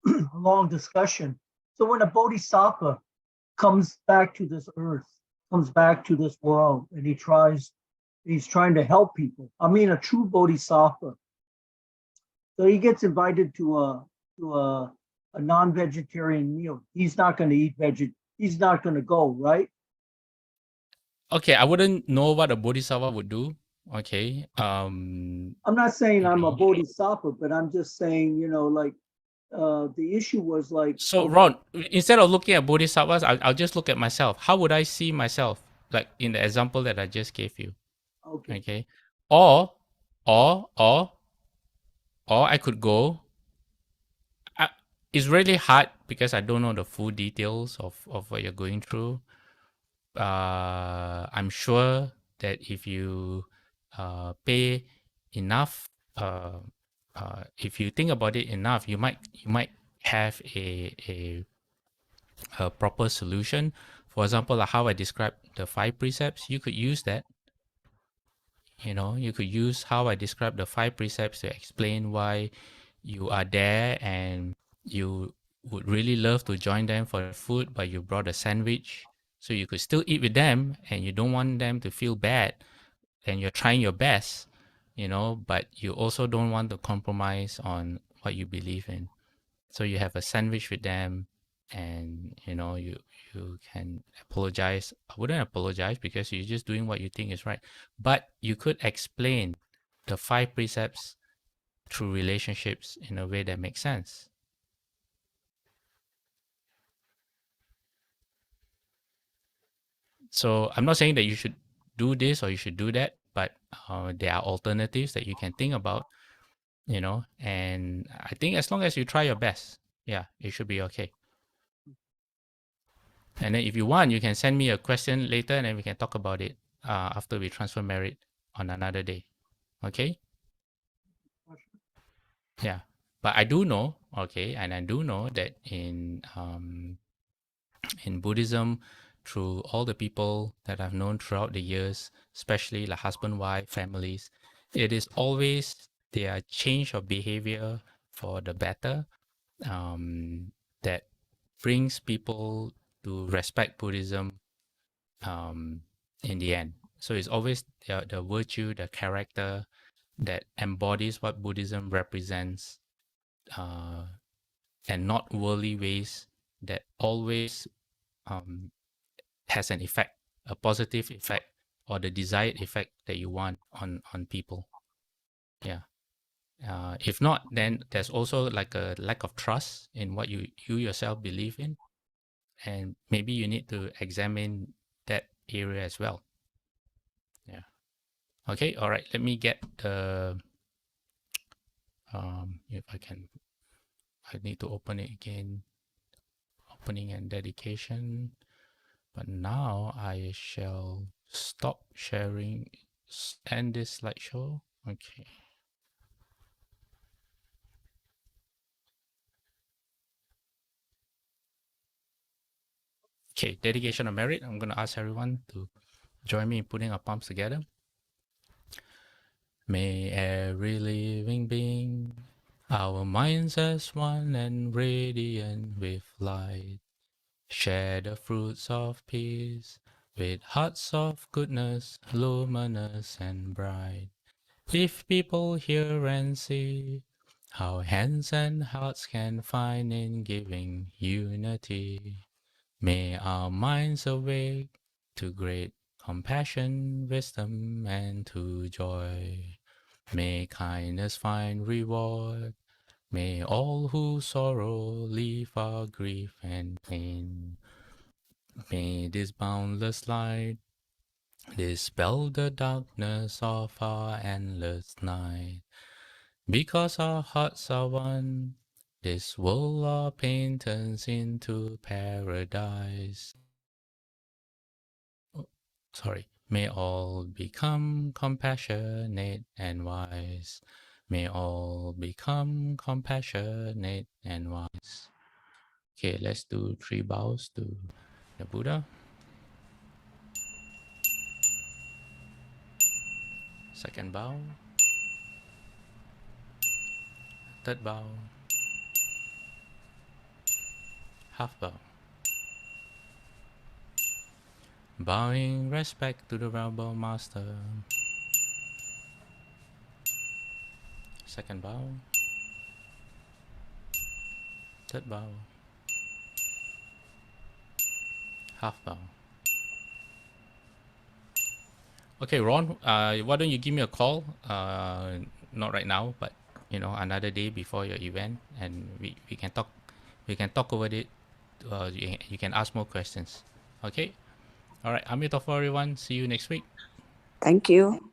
a long discussion. So when a bodhisattva comes back to this earth, comes back to this world, and he's trying to help people. I mean, a true bodhisattva. So he gets invited to a non-vegetarian meal. He's not going to eat veg. He's not going to go, right? Okay, I wouldn't know what a bodhisattva would do. Okay. I'm not saying I'm a bodhisattva, but I'm just saying, the issue was like, So okay, Ron, instead of looking at bodhisattvas, I'll just look at myself. How would I see myself? Like in the example that I just gave you. okay, Okay. Or or or or I could go. It's really hard because I don't know the full details of what you're going through, I'm sure that if you pay enough, if you think about it enough, you might have a proper solution. For example, like how I described the 5 precepts, you could use that. You could use how I described the 5 precepts to explain why you are there and you would really love to join them for the food, but you brought a sandwich. So you could still eat with them and you don't want them to feel bad and you're trying your best, but you also don't want to compromise on what you believe in. So you have a sandwich with them and you can apologize. I wouldn't apologize because you're just doing what you think is right. But you could explain the 5 precepts through relationships in a way that makes sense. So I'm not saying that you should do this or you should do that, but there are alternatives that you can think about, and I think as long as you try your best, yeah, it should be okay. And then if you want, you can send me a question later and then we can talk about it after we transfer merit on another day. Okay? Yeah. But I do know, and I do know that in Buddhism, through all the people that I've known throughout the years, especially like husband, wife, families, it is always their change of behavior for the better that brings people to respect Buddhism in the end. So it's always the virtue, the character that embodies what Buddhism represents, and not worldly ways that always has an effect, a positive effect, or the desired effect that you want on people. Yeah. If not, then there's also like a lack of trust in what you yourself believe in, and maybe you need to examine that area as well. Yeah. Okay. All right. Let me get the if I can. I need to open it again. Opening and dedication. But now I shall stop sharing, end this slideshow. Okay. Okay, dedication of merit. I'm going to ask everyone to join me in putting our palms together. May every living being, our minds as one and radiant with light, share the fruits of peace with hearts of goodness, luminous and bright. If people hear and see how hands and hearts can find in giving unity, may our minds awake to great compassion, wisdom, and to joy. May kindness find reward. May all who sorrow leave our grief and pain. May this boundless light dispel the darkness of our endless night. Because our hearts are one, this world of pain turns into paradise. May all become compassionate and wise. May all become compassionate and wise. Okay, let's do 3 bows to the Buddha. Second bow. Third bow. Half bow. Bowing respect to the Rebel Master. Second bow. Third bow. Half bow. Okay, Ron, why don't you give me a call? Not right now, but another day before your event, and we can talk. We can talk over it. You can ask more questions. Okay. All right. Amrita for everyone. See you next week. Thank you.